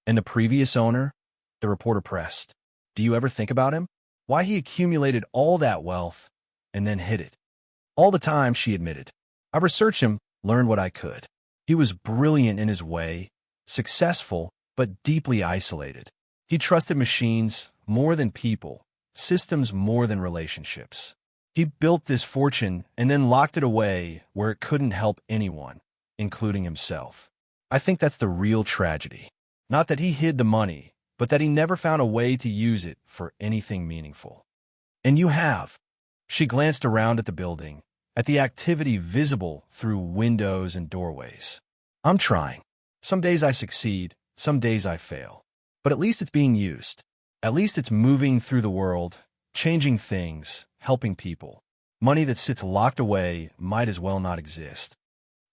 "And the previous owner?" the reporter pressed. "Do you ever think about him? Why he accumulated all that wealth and then hid it?" "All the time," she admitted. "I researched him, learned what I could. He was brilliant in his way, successful, but deeply isolated. He trusted machines more than people, systems more than relationships. He built this fortune and then locked it away where it couldn't help anyone, including himself. I think that's the real tragedy. Not that he hid the money, but that he never found a way to use it for anything meaningful." "And you have." She glanced around at the building, at the activity visible through windows and doorways. "I'm trying. Some days I succeed, some days I fail. But at least it's being used. At least it's moving through the world, changing things, helping people. Money that sits locked away might as well not exist."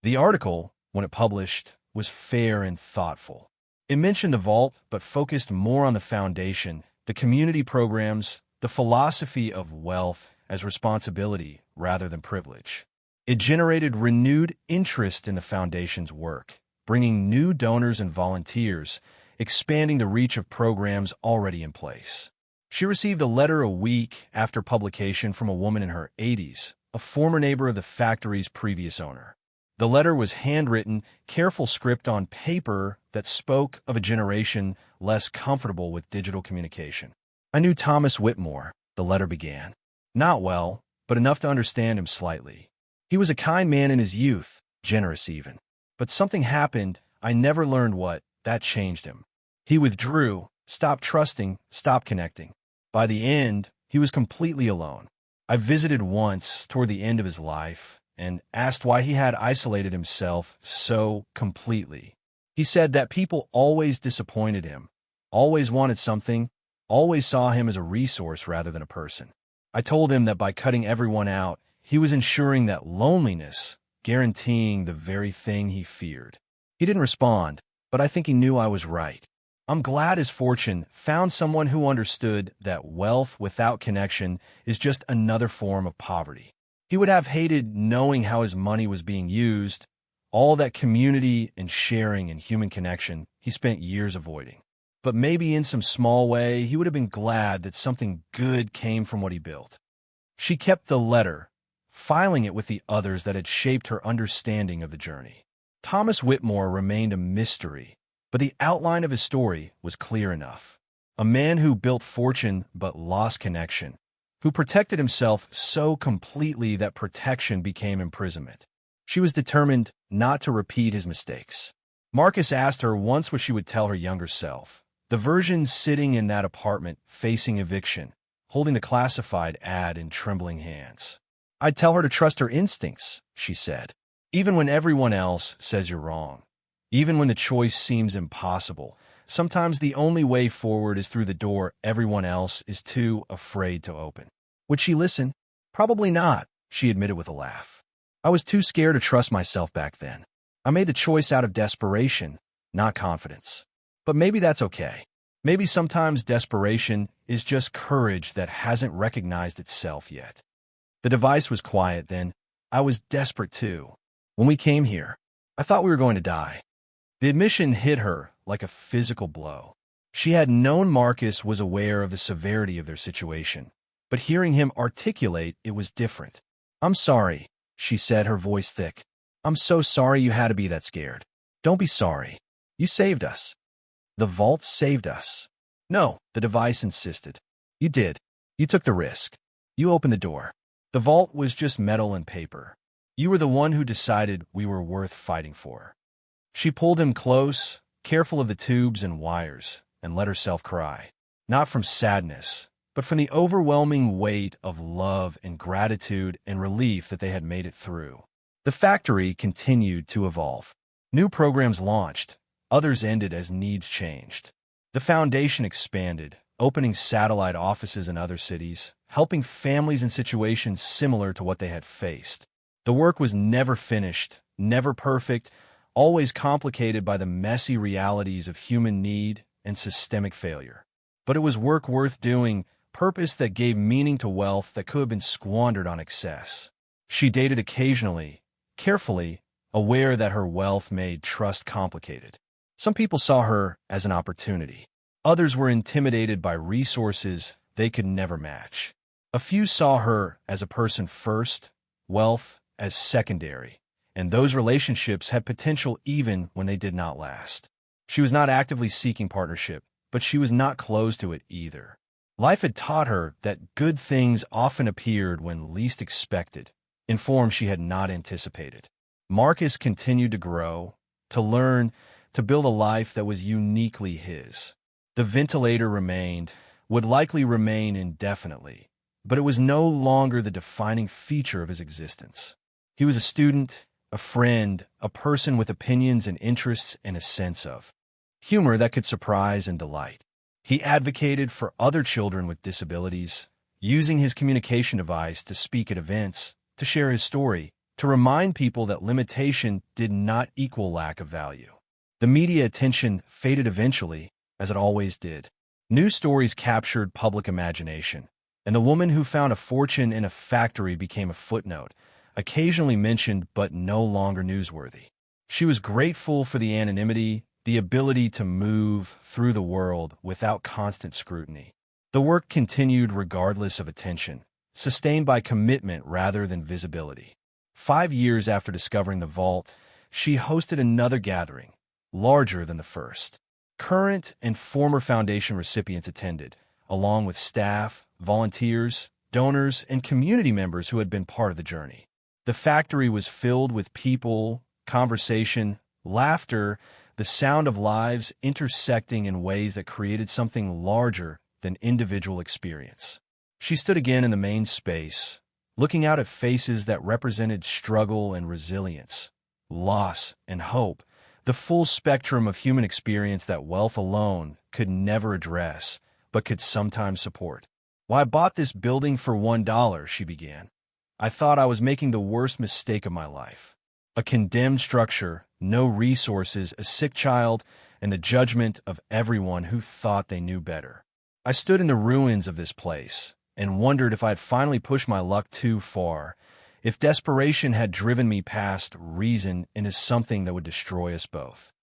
The article, when it published, was fair and thoughtful. It mentioned the vault, but focused more on the foundation, the community programs, the philosophy of wealth as responsibility rather than privilege. It generated renewed interest in the foundation's work, bringing new donors and volunteers, expanding the reach of programs already in place. She received a letter a week after publication from a woman in her 80s, a former neighbor of the factory's previous owner. The letter was handwritten, careful script on paper that spoke of a generation less comfortable with digital communication. "I knew Thomas Whitmore," the letter began. "Not well, but enough to understand him slightly. He was a kind man in his youth, generous even. But something happened, I never learned what, that changed him. He withdrew, stopped trusting, stopped connecting. By the end, he was completely alone. I visited once toward the end of his life and asked why he had isolated himself so completely. He said that people always disappointed him, always wanted something, always saw him as a resource rather than a person. I told him that by cutting everyone out, he was ensuring that loneliness, guaranteeing the very thing he feared. He didn't respond, but I think he knew I was right. I'm glad his fortune found someone who understood that wealth without connection is just another form of poverty. He would have hated knowing how his money was being used, all that community and sharing and human connection he spent years avoiding. But maybe in some small way, he would have been glad that something good came from what he built." She kept the letter, filing it with the others that had shaped her understanding of the journey. Thomas Whitmore remained a mystery, but the outline of his story was clear enough. A man who built fortune but lost connection, who protected himself so completely that protection became imprisonment. She was determined not to repeat his mistakes. Marcus asked her once what she would tell her younger self, the version sitting in that apartment facing eviction, holding the classified ad in trembling hands. "I'd tell her to trust her instincts," she said. "Even when everyone else says you're wrong. Even when the choice seems impossible. Sometimes the only way forward is through the door everyone else is too afraid to open." Would she listen? Probably not, she admitted with a laugh. I was too scared to trust myself back then. I made the choice out of desperation, not confidence. But maybe that's okay. Maybe sometimes desperation is just courage that hasn't recognized itself yet. The device was quiet then. I was desperate too. When we came here, I thought we were going to die. The admission hit her like a physical blow. She had known Marcus was aware of the severity of their situation, but hearing him articulate it was different. "I'm sorry," she said, her voice thick. "I'm so sorry you had to be that scared. Don't be sorry. You saved us. The vault saved us. No, the device insisted. You did. You took the risk. You opened the door. The vault was just metal and paper. You were the one who decided we were worth fighting for. She pulled him close, careful of the tubes and wires, and let herself cry. Not from sadness, but from the overwhelming weight of love and gratitude and relief that they had made it through. The factory continued to evolve. New programs launched, others ended as needs changed. The foundation expanded, opening satellite offices in other cities, helping families in situations similar to what they had faced. The work was never finished, never perfect, always complicated by the messy realities of human need and systemic failure. But it was work worth doing, purpose that gave meaning to wealth that could have been squandered on excess. She dated occasionally, carefully, aware that her wealth made trust complicated. Some people saw her as an opportunity. Others were intimidated by resources they could never match. A few saw her as a person first, wealth as secondary, and those relationships had potential even when they did not last. She was not actively seeking partnership, but she was not closed to it either. Life had taught her that good things often appeared when least expected, in forms she had not anticipated. Marcus continued to grow, to learn, to build a life that was uniquely his. The ventilator remained, would likely remain indefinitely, but it was no longer the defining feature of his existence. He was a student, a friend, a person with opinions and interests and a sense of humor that could surprise and delight. He advocated for other children with disabilities, using his communication device to speak at events, to share his story, to remind people that limitation did not equal lack of value. The media attention faded eventually, as it always did. News stories captured public imagination, and the woman who found a fortune in a factory became a footnote, occasionally mentioned but no longer newsworthy. She was grateful for the anonymity, the ability to move through the world without constant scrutiny. The work continued regardless of attention, sustained by commitment rather than visibility. 5 years after discovering the vault, she hosted another gathering, larger than the first. Current and former foundation recipients attended, along with staff, volunteers, donors, and community members who had been part of the journey. The factory was filled with people, conversation, laughter, the sound of lives intersecting in ways that created something larger than individual experience. She stood again in the main space, looking out at faces that represented struggle and resilience, loss and hope, the full spectrum of human experience that wealth alone could never address, but could sometimes support. "Why, I bought this building for $1, she began. I thought I was making the worst mistake of my life. A condemned structure, no resources, a sick child, and the judgment of everyone who thought they knew better. I stood in the ruins of this place and wondered if I had finally pushed my luck too far, if desperation had driven me past reason into something that would destroy us both."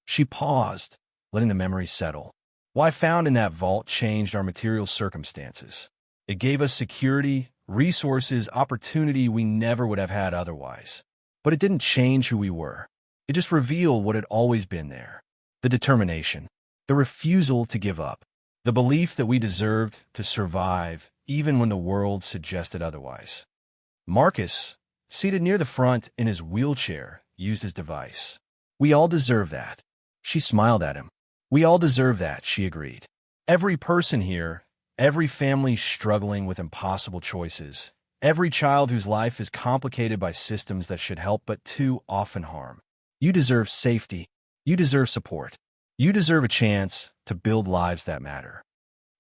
She paused, letting the memory settle. What I found in that vault changed our material circumstances. It gave us security, resources, opportunity we never would have had otherwise. But it didn't change who we were. It just revealed what had always been there. The determination, the refusal to give up, the belief that we deserved to survive even when the world suggested otherwise. Marcus, seated near the front in his wheelchair, used his device. "We all deserve that." She smiled at him. "We all deserve that," she agreed. "Every person here, every family struggling with impossible choices, every child whose life is complicated by systems that should help but too often harm. You deserve safety. You deserve support. You deserve a chance to build lives that matter."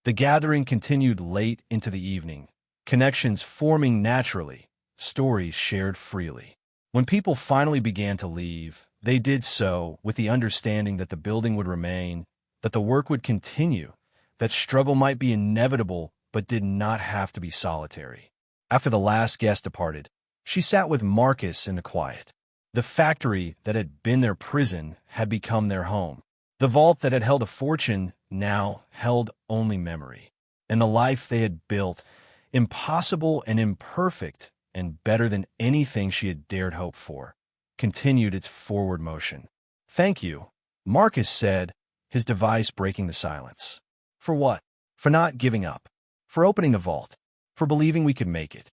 The gathering continued late into the evening, connections forming naturally, stories shared freely. When people finally began to leave, they did so with the understanding that the building would remain, that the work would continue, that struggle might be inevitable but did not have to be solitary. After the last guest departed, she sat with Marcus in the quiet. The factory that had been their prison had become their home. The vault that had held a fortune now held only memory. And the life they had built, impossible and imperfect and better than anything she had dared hope for, continued its forward motion. "Thank you," Marcus said, his device breaking the silence. For what? For not giving up. For opening the vault. For believing we could make it.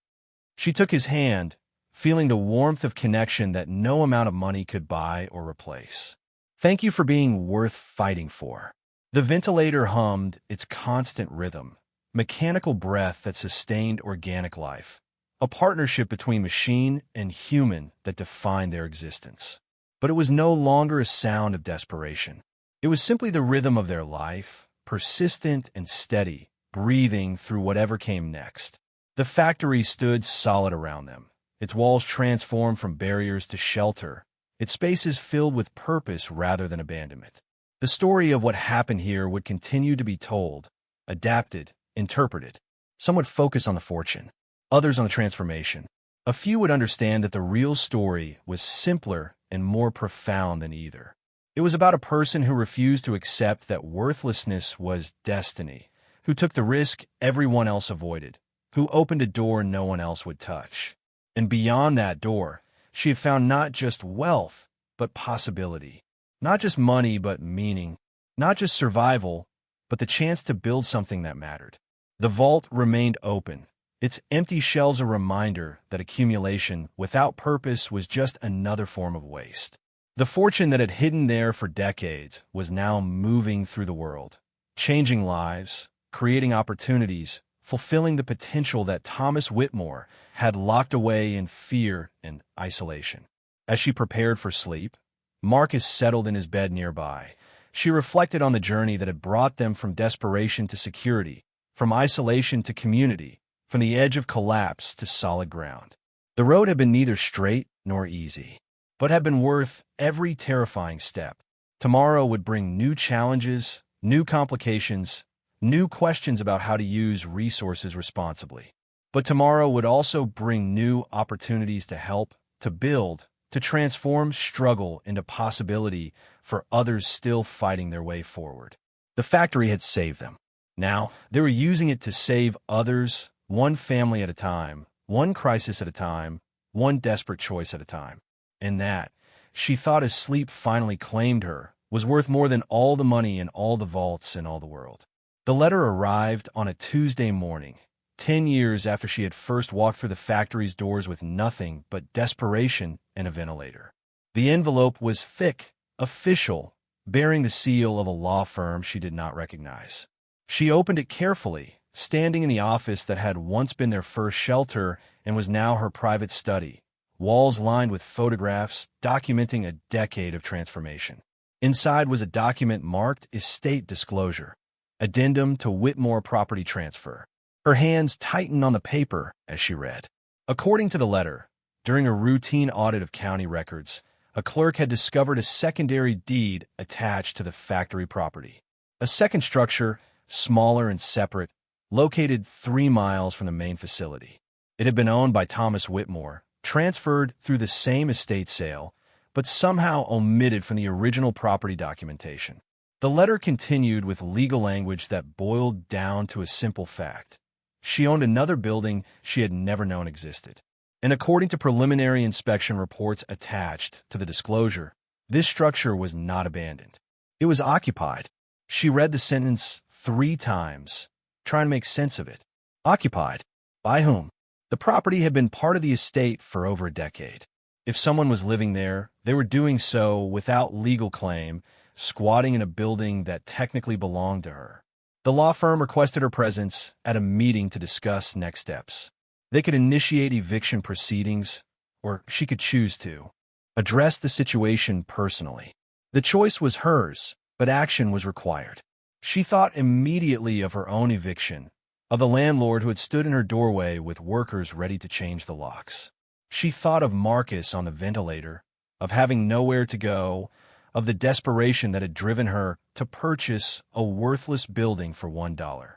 She took his hand, feeling the warmth of connection that no amount of money could buy or replace. Thank you for being worth fighting for. The ventilator hummed, its constant rhythm, mechanical breath that sustained organic life, a partnership between machine and human that defined their existence. But it was no longer a sound of desperation. It was simply the rhythm of their life, persistent and steady, breathing through whatever came next. The factory stood solid around them, its walls transformed from barriers to shelter, its spaces filled with purpose rather than abandonment. The story of what happened here would continue to be told, adapted, interpreted. Some would focus on the fortune, others on the transformation. A few would understand that the real story was simpler and more profound than either. It was about a person who refused to accept that worthlessness was destiny, who took the risk everyone else avoided, who opened a door no one else would touch. And beyond that door, she had found not just wealth, but possibility. Not just money, but meaning. Not just survival, but the chance to build something that mattered. The vault remained open, its empty shells a reminder that accumulation without purpose was just another form of waste. The fortune that had hidden there for decades was now moving through the world, changing lives, creating opportunities, fulfilling the potential that Thomas Whitmore had locked away in fear and isolation. As she prepared for sleep, Marcus settled in his bed nearby. She reflected on the journey that had brought them from desperation to security, from isolation to community, from the edge of collapse to solid ground. The road had been neither straight nor easy, but had been worth every terrifying step. Tomorrow would bring new challenges, new complications, new questions about how to use resources responsibly. But tomorrow would also bring new opportunities to help, to build, to transform struggle into possibility for others still fighting their way forward. The factory had saved them. Now, they were using it to save others, one family at a time, one crisis at a time, one desperate choice at a time. And that, she thought as sleep finally claimed her, was worth more than all the money in all the vaults in all the world. The letter arrived on a Tuesday morning, 10 years after she had first walked through the factory's doors with nothing but desperation and a ventilator. The envelope was thick, official, bearing the seal of a law firm she did not recognize. She opened it carefully, standing in the office that had once been their first shelter and was now her private study, walls lined with photographs documenting a decade of transformation. Inside was a document marked Estate Disclosure, Addendum to Whitmore Property Transfer. Her hands tightened on the paper as she read. According to the letter, during a routine audit of county records, a clerk had discovered a secondary deed attached to the factory property. A second structure, smaller and separate, located 3 miles from the main facility. It had been owned by Thomas Whitmore, transferred through the same estate sale, but somehow omitted from the original property documentation. The letter continued with legal language that boiled down to a simple fact. She owned another building she had never known existed. And according to preliminary inspection reports attached to the disclosure, this structure was not abandoned. It was occupied. She read the sentence 3 times, trying to make sense of it. Occupied. By whom? The property had been part of the estate for over a decade. If someone was living there, they were doing so without legal claim, squatting in a building that technically belonged to her. The law firm requested her presence at a meeting to discuss next steps. They could initiate eviction proceedings, or she could choose to address the situation personally. The choice was hers, but action was required. She thought immediately of her own eviction, of the landlord who had stood in her doorway with workers ready to change the locks. She thought of Marcus on the ventilator, of having nowhere to go, of the desperation that had driven her to purchase a worthless building for $1.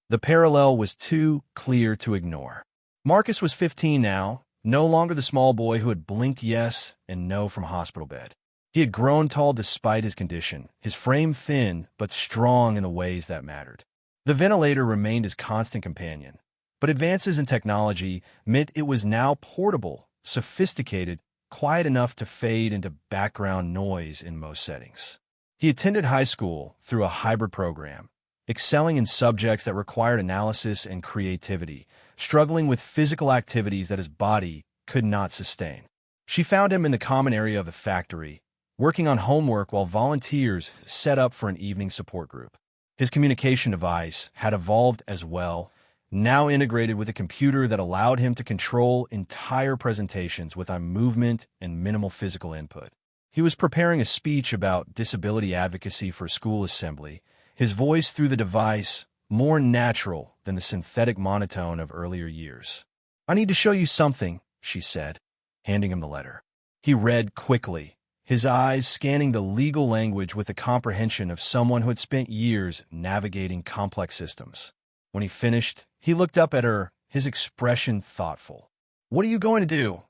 The parallel was too clear to ignore. Marcus was 15 now, no longer the small boy who had blinked yes and no from hospital bed. He had grown tall despite his condition, his frame thin but strong in the ways that mattered. The ventilator remained his constant companion, but advances in technology meant it was now portable, sophisticated, quiet enough to fade into background noise in most settings. He attended high school through a hybrid program, excelling in subjects that required analysis and creativity, struggling with physical activities that his body could not sustain. She found him in the common area of the factory, working on homework while volunteers set up for an evening support group. His communication device had evolved as well, now integrated with a computer that allowed him to control entire presentations with eye movement and minimal physical input. He was preparing a speech about disability advocacy for a school assembly, his voice through the device more natural than the synthetic monotone of earlier years. "I need to show you something," she said, handing him the letter. He read quickly, his eyes scanning the legal language with the comprehension of someone who had spent years navigating complex systems. When he finished, he looked up at her, his expression thoughtful. "What are you going to do?"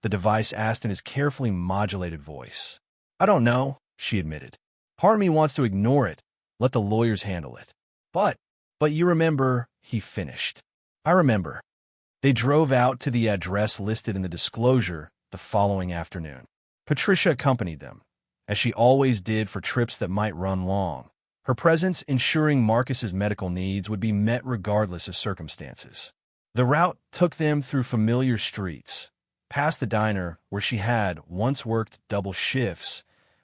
the device asked in his carefully modulated voice. "I don't know," she admitted. "Part of me wants to ignore it, let the lawyers handle it. But you remember," he finished. "I remember." They drove out to the address listed in the disclosure the following afternoon. Patricia accompanied them, as she always did for trips that might run long, her presence ensuring Marcus's medical needs would be met regardless of circumstances. The route took them through familiar streets, past the diner where she had once worked double shifts,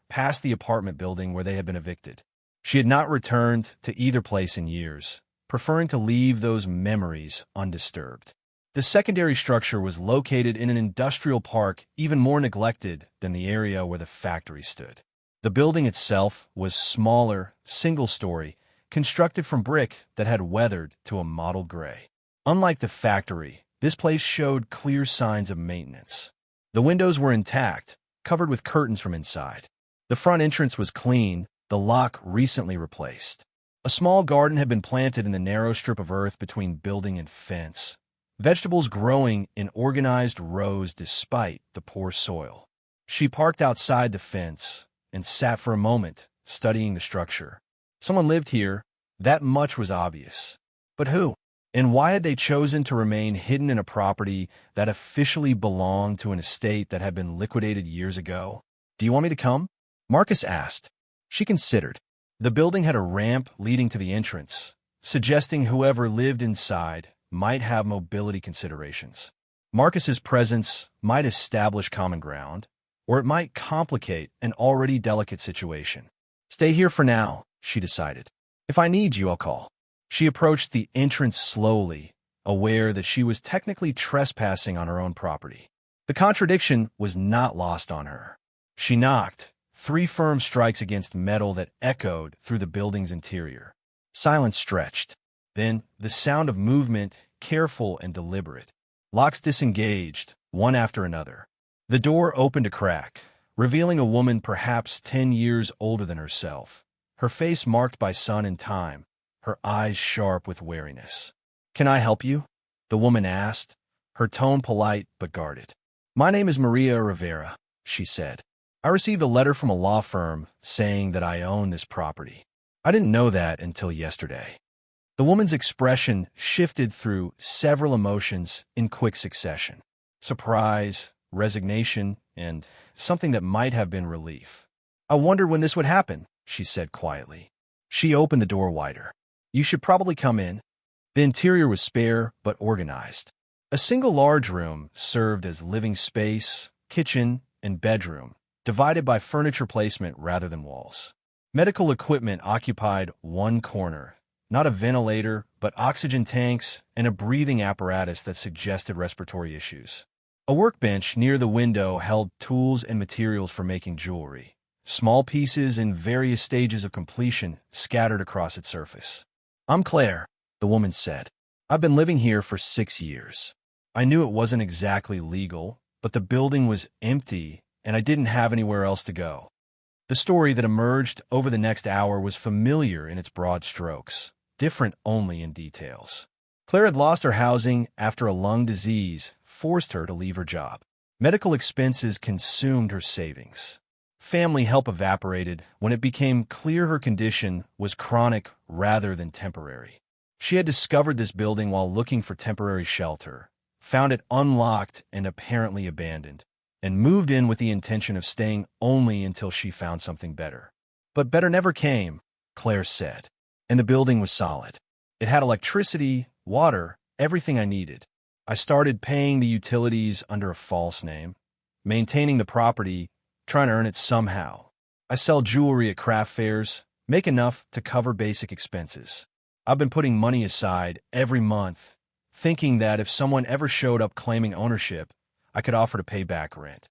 past the apartment building where they had been evicted. She had not returned to either place in years, preferring to leave those memories undisturbed. The secondary structure was located in an industrial park even more neglected than the area where the factory stood. The building itself was smaller, single-story, constructed from brick that had weathered to a mottled gray. Unlike the factory, this place showed clear signs of maintenance. The windows were intact, covered with curtains from inside. The front entrance was clean, the lock recently replaced. A small garden had been planted in the narrow strip of earth between building and fence, vegetables growing in organized rows despite the poor soil. She parked outside the fence and sat for a moment, studying the structure. Someone lived here, that much was obvious. But who? And why had they chosen to remain hidden in a property that officially belonged to an estate that had been liquidated years ago? "Do you want me to come?" Marcus asked. She considered. The building had a ramp leading to the entrance, suggesting whoever lived inside might have mobility considerations. Marcus's presence might establish common ground, or it might complicate an already delicate situation. "Stay here for now," she decided. "If I need you, I'll call." She approached the entrance slowly, aware that she was technically trespassing on her own property. The contradiction was not lost on her. She knocked, 3 firm strikes against metal that echoed through the building's interior. Silence stretched. Then, the sound of movement, careful and deliberate. Locks disengaged, one after another. The door opened a crack, revealing a woman perhaps 10 years older than herself, her face marked by sun and time, her eyes sharp with wariness. "Can I help you?" the woman asked, her tone polite but guarded. "My name is Maria Rivera," she said. "I received a letter from a law firm saying that I own this property. I didn't know that until yesterday." The woman's expression shifted through several emotions in quick succession. Surprise, resignation, and something that might have been relief. "I wondered when this would happen," she said quietly. She opened the door wider. "You should probably come in." The interior was spare but organized. A single large room served as living space, kitchen, and bedroom, divided by furniture placement rather than walls. Medical equipment occupied one corner, not a ventilator, but oxygen tanks and a breathing apparatus that suggested respiratory issues. A workbench near the window held tools and materials for making jewelry, small pieces in various stages of completion scattered across its surface. "I'm Claire," the woman said. "I've been living here for 6 years. I knew it wasn't exactly legal, but the building was empty and I didn't have anywhere else to go." The story that emerged over the next hour was familiar in its broad strokes, different only in details. Claire had lost her housing after a lung disease forced her to leave her job. Medical expenses consumed her savings. Family help evaporated when it became clear her condition was chronic rather than temporary. She had discovered this building while looking for temporary shelter, found it unlocked and apparently abandoned, and moved in with the intention of staying only until she found something better. But better never came, Claire said. And the building was solid. It had electricity, water, everything I needed. I started paying the utilities under a false name, maintaining the property, trying to earn it somehow. I sell jewelry at craft fairs, make enough to cover basic expenses. I've been putting money aside every month, thinking that if someone ever showed up claiming ownership, I could offer to pay back rent.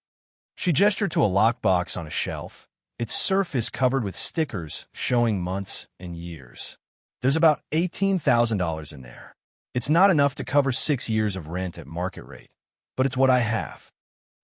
She gestured to a lockbox on a shelf, its surface covered with stickers showing months and years. There's about $18,000 in there. It's not enough to cover 6 years of rent at market rate, but it's what I have.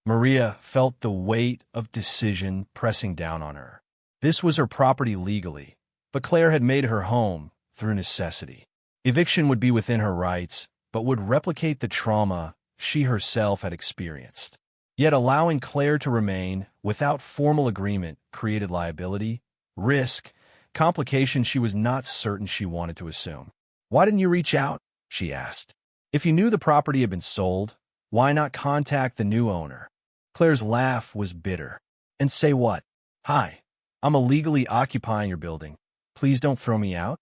Maria felt the weight of decision pressing down on her. This was her property legally, but Claire had made her home through necessity. Eviction would be within her rights, but would replicate the trauma she herself had experienced. Yet allowing Claire to remain without formal agreement created liability, risk, complications she was not certain she wanted to assume. "Why didn't you reach out?" she asked. "If you knew the property had been sold, why not contact the new owner?" Claire's laugh was bitter. "And say what? Hi, I'm illegally occupying your building. Please don't throw me out."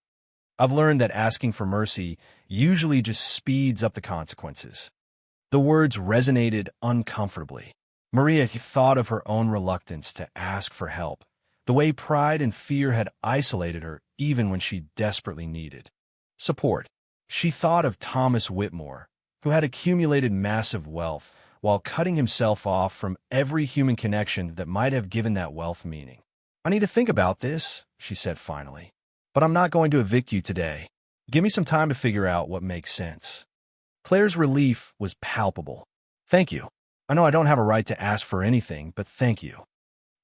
I've learned that asking for mercy usually just speeds up the consequences. The words resonated uncomfortably. Maria thought of her own reluctance to ask for help, the way pride and fear had isolated her even when she desperately needed support. She thought of Thomas Whitmore, who had accumulated massive wealth while cutting himself off from every human connection that might have given that wealth meaning. "I need to think about this," she said finally, "but I'm not going to evict you today. Give me some time to figure out what makes sense." Claire's relief was palpable. "Thank you. I know I don't have a right to ask for anything, but thank you."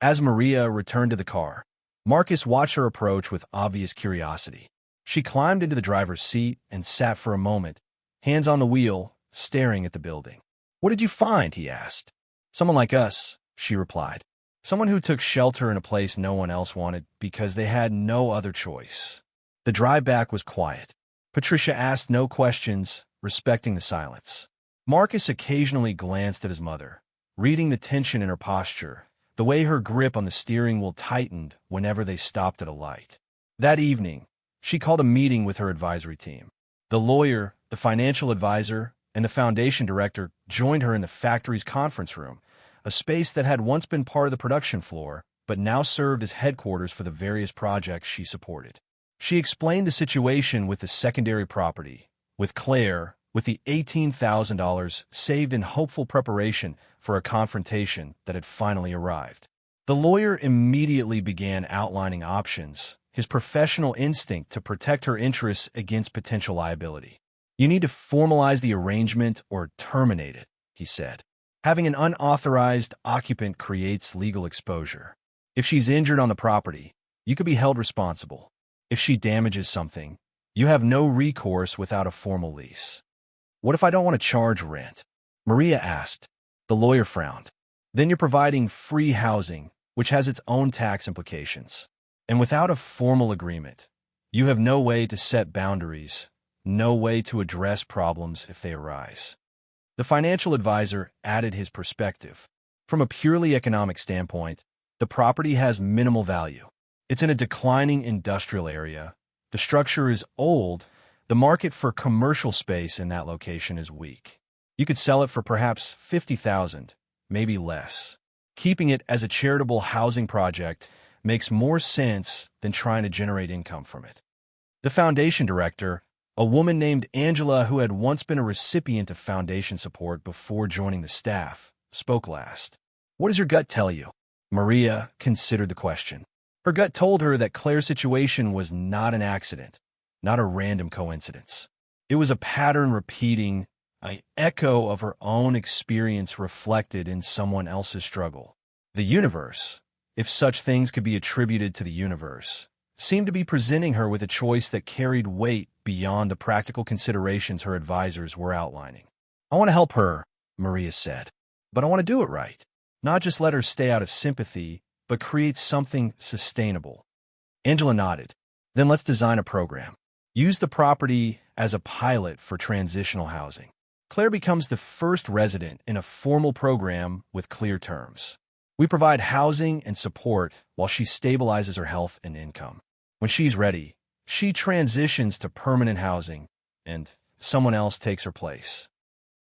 As Maria returned to the car, Marcus watched her approach with obvious curiosity. She climbed into the driver's seat and sat for a moment, hands on the wheel, staring at the building. "What did you find?" he asked. "Someone like us," she replied. "Someone who took shelter in a place no one else wanted because they had no other choice." The drive back was quiet. Patricia asked no questions, respecting the silence. Marcus occasionally glanced at his mother, reading the tension in her posture, the way her grip on the steering wheel tightened whenever they stopped at a light. That evening, she called a meeting with her advisory team. The lawyer, the financial advisor, and the foundation director joined her in the factory's conference room, a space that had once been part of the production floor, but now served as headquarters for the various projects she supported. She explained the situation with the secondary property, with Claire, with the $18,000 saved in hopeful preparation for a confrontation that had finally arrived. The lawyer immediately began outlining options, his professional instinct to protect her interests against potential liability. "You need to formalize the arrangement or terminate it," he said. "Having an unauthorized occupant creates legal exposure. If she's injured on the property, you could be held responsible. If she damages something, you have no recourse without a formal lease." "What if I don't want to charge rent?" Maria asked. The lawyer frowned. "Then you're providing free housing, which has its own tax implications. And without a formal agreement, you have no way to set boundaries, no way to address problems if they arise." The financial advisor added his perspective. "From a purely economic standpoint, the property has minimal value. It's in a declining industrial area. The structure is old. The market for commercial space in that location is weak. You could sell it for perhaps $50,000, maybe less. Keeping it as a charitable housing project makes more sense than trying to generate income from it." The foundation director, a woman named Angela who had once been a recipient of foundation support before joining the staff, spoke last. "What does your gut tell you?" Maria considered the question. Her gut told her that Claire's situation was not an accident, not a random coincidence. It was a pattern repeating, an echo of her own experience reflected in someone else's struggle. The universe, if such things could be attributed to the universe, seemed to be presenting her with a choice that carried weight beyond the practical considerations her advisors were outlining. "I want to help her," Maria said, "but I want to do it right. Not just let her stay out of sympathy, but create something sustainable." Angela nodded. "Then let's design a program. Use the property as a pilot for transitional housing. Claire becomes the first resident in a formal program with clear terms. We provide housing and support while she stabilizes her health and income. When she's ready, she transitions to permanent housing, and someone else takes her place.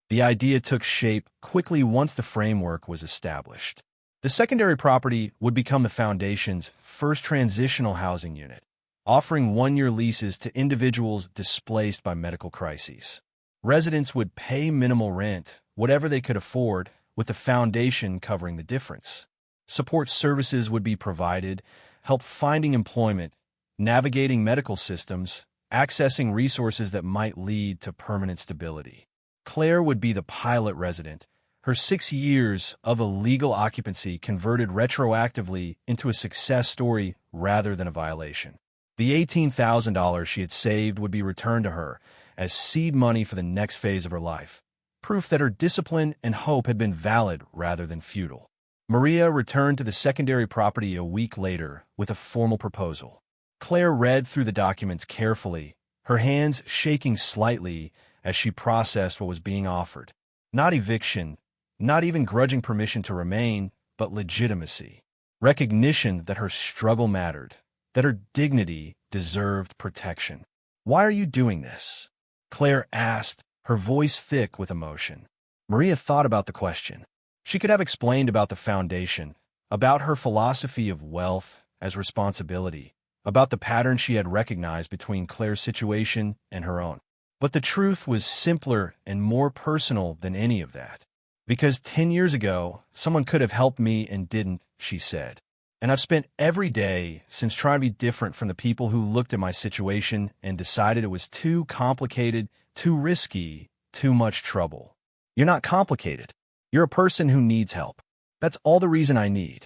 The idea took shape quickly once the framework was established. The secondary property would become the foundation's first transitional housing unit, offering one-year leases to individuals displaced by medical crises. Residents would pay minimal rent, whatever they could afford, with the foundation covering the difference. Support services would be provided, help finding employment, navigating medical systems, accessing resources that might lead to permanent stability. Claire would be the pilot resident, her 6 years of illegal occupancy converted retroactively into a success story rather than a violation. The $18,000 she had saved would be returned to her as seed money for the next phase of her life, proof that her discipline and hope had been valid rather than futile. Maria returned to the secondary property a week later with a formal proposal. Claire read through the documents carefully, her hands shaking slightly as she processed what was being offered. Not eviction, not even grudging permission to remain, but legitimacy. Recognition that her struggle mattered, that her dignity deserved protection. "Why are you doing this?" Claire asked, her voice thick with emotion. Maria thought about the question. She could have explained about the foundation, about her philosophy of wealth as responsibility, about the pattern she had recognized between Claire's situation and her own. But the truth was simpler and more personal than any of that. "Because 10 years ago, someone could have helped me and didn't," she said. "And I've spent every day since trying to be different from the people who looked at my situation and decided it was too complicated, too risky, too much trouble." "You're not complicated. You're a person who needs help. That's all the reason I need."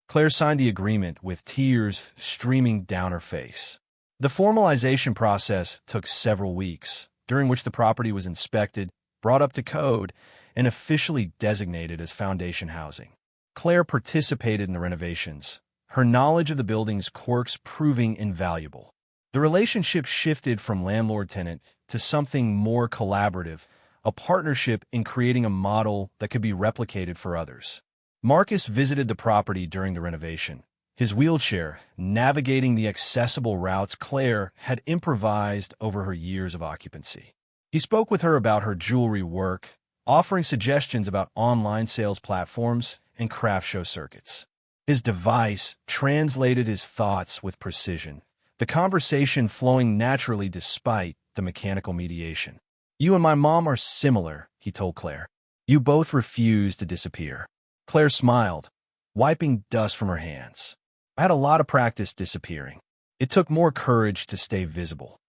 Claire signed the agreement with tears streaming down her face. The formalization process took several weeks, during which the property was inspected, brought up to code, and officially designated as foundation housing. Claire participated in the renovations, her knowledge of the building's quirks proving invaluable. The relationship shifted from landlord-tenant to something more collaborative, a partnership in creating a model that could be replicated for others. Marcus visited the property during the renovation, his wheelchair navigating the accessible routes Claire had improvised over her years of occupancy. He spoke with her about her jewelry work, offering suggestions about online sales platforms and craft show circuits. His device translated his thoughts with precision, the conversation flowing naturally despite the mechanical mediation. "You and my mom are similar," he told Claire. "You both refuse to disappear." Claire smiled, wiping dust from her hands. "I had a lot of practice disappearing. It took more courage to stay visible."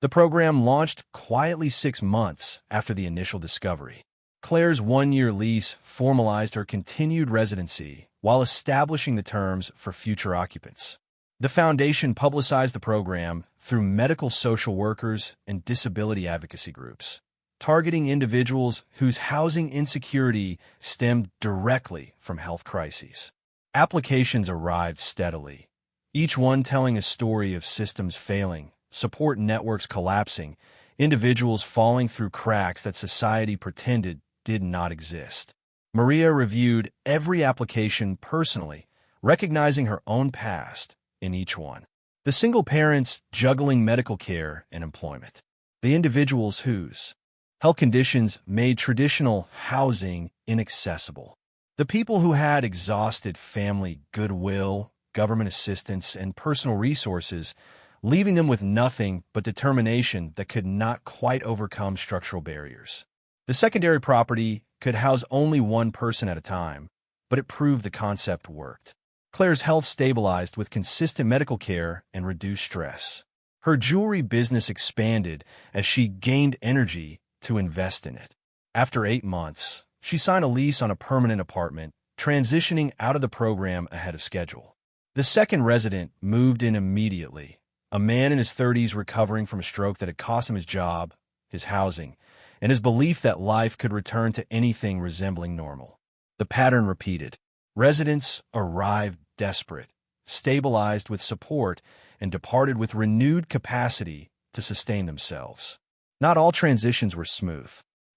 The program launched quietly 6 months after the initial discovery. Claire's one-year lease formalized her continued residency while establishing the terms for future occupants. The foundation publicized the program through medical social workers and disability advocacy groups, targeting individuals whose housing insecurity stemmed directly from health crises. Applications arrived steadily, each one telling a story of systems failing, support networks collapsing, individuals falling through cracks that society pretended did not exist. Maria reviewed every application personally, recognizing her own past in each one. The single parents juggling medical care and employment. The individuals whose health conditions made traditional housing inaccessible. The people who had exhausted family goodwill, government assistance, and personal resources, leaving them with nothing but determination that could not quite overcome structural barriers. The secondary property could house only one person at a time, but it proved the concept worked. Claire's health stabilized with consistent medical care and reduced stress. Her jewelry business expanded as she gained energy to invest in it. After 8 months, she signed a lease on a permanent apartment, transitioning out of the program ahead of schedule. The second resident moved in immediately, a man in his 30s recovering from a stroke that had cost him his job, his housing, and his belief that life could return to anything resembling normal. The pattern repeated. Residents arrived desperate, stabilized with support, and departed with renewed capacity to sustain themselves. Not all transitions were smooth.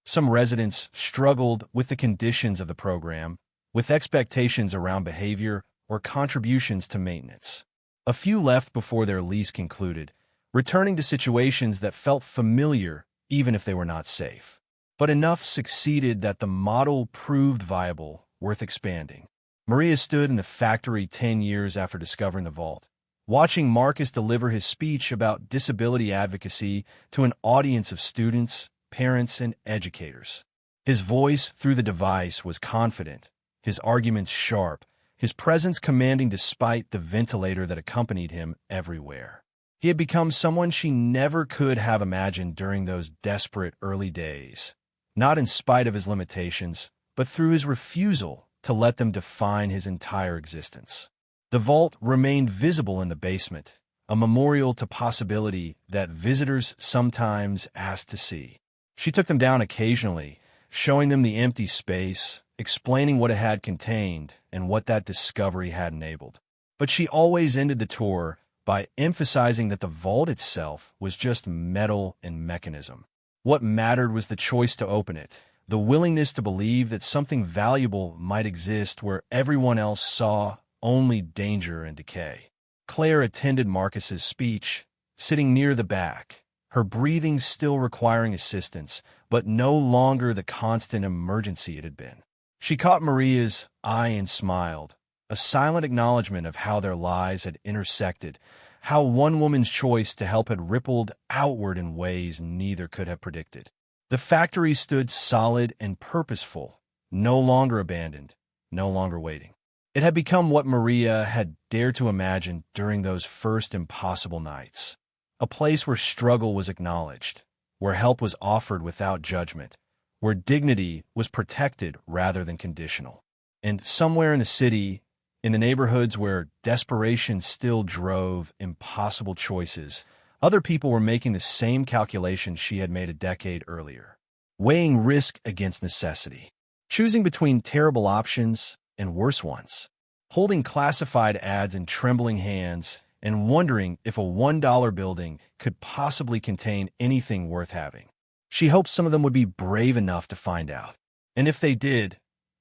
Some residents struggled with the conditions of the program, with expectations around behavior or contributions to maintenance. A few left before their lease concluded, returning to situations that felt familiar even if they were not safe. But enough succeeded that the model proved viable, worth expanding. Maria stood in the factory 10 years after discovering the vault, watching Marcus deliver his speech about disability advocacy to an audience of students, parents, and educators. His voice through the device was confident, his arguments sharp, his presence commanding despite the ventilator that accompanied him everywhere. He had become someone she never could have imagined during those desperate early days, not in spite of his limitations, but through his refusal to let them define his entire existence. The vault remained visible in the basement, a memorial to possibility that visitors sometimes asked to see. She took them down occasionally, showing them the empty space, explaining what it had contained and what that discovery had enabled. But she always ended the tour by emphasizing that the vault itself was just metal and mechanism. What mattered was the choice to open it, the willingness to believe that something valuable might exist where everyone else saw only danger and decay. Claire attended Marcus's speech, sitting near the back, her breathing still requiring assistance, but no longer the constant emergency it had been. She caught Maria's eye and smiled, a silent acknowledgement of how their lives had intersected, how one woman's choice to help had rippled outward in ways neither could have predicted. The factory stood solid and purposeful, no longer abandoned, no longer waiting. It had become what Maria had dared to imagine during those first impossible nights, a place where struggle was acknowledged, where help was offered without judgment, where dignity was protected rather than conditional. And somewhere in the city, in the neighborhoods where desperation still drove impossible choices, other people were making the same calculations she had made a decade earlier, weighing risk against necessity, choosing between terrible options and worse ones, holding classified ads in trembling hands and wondering if a $1 building could possibly contain anything worth having. She hoped some of them would be brave enough to find out. And if they did,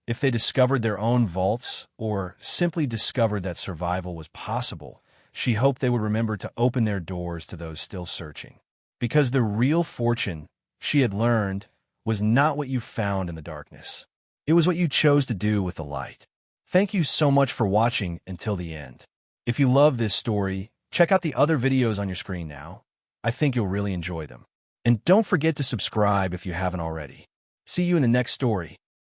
if they discovered their own vaults or simply discovered that survival was possible, she hoped they would remember to open their doors to those still searching. Because the real fortune, she had learned, was not what you found in the darkness. It was what you chose to do with the light. Thank you so much for watching until the end. If you love this story, check out the other videos on your screen now. I think you'll really enjoy them. And don't forget to subscribe if you haven't already. See you in the next story.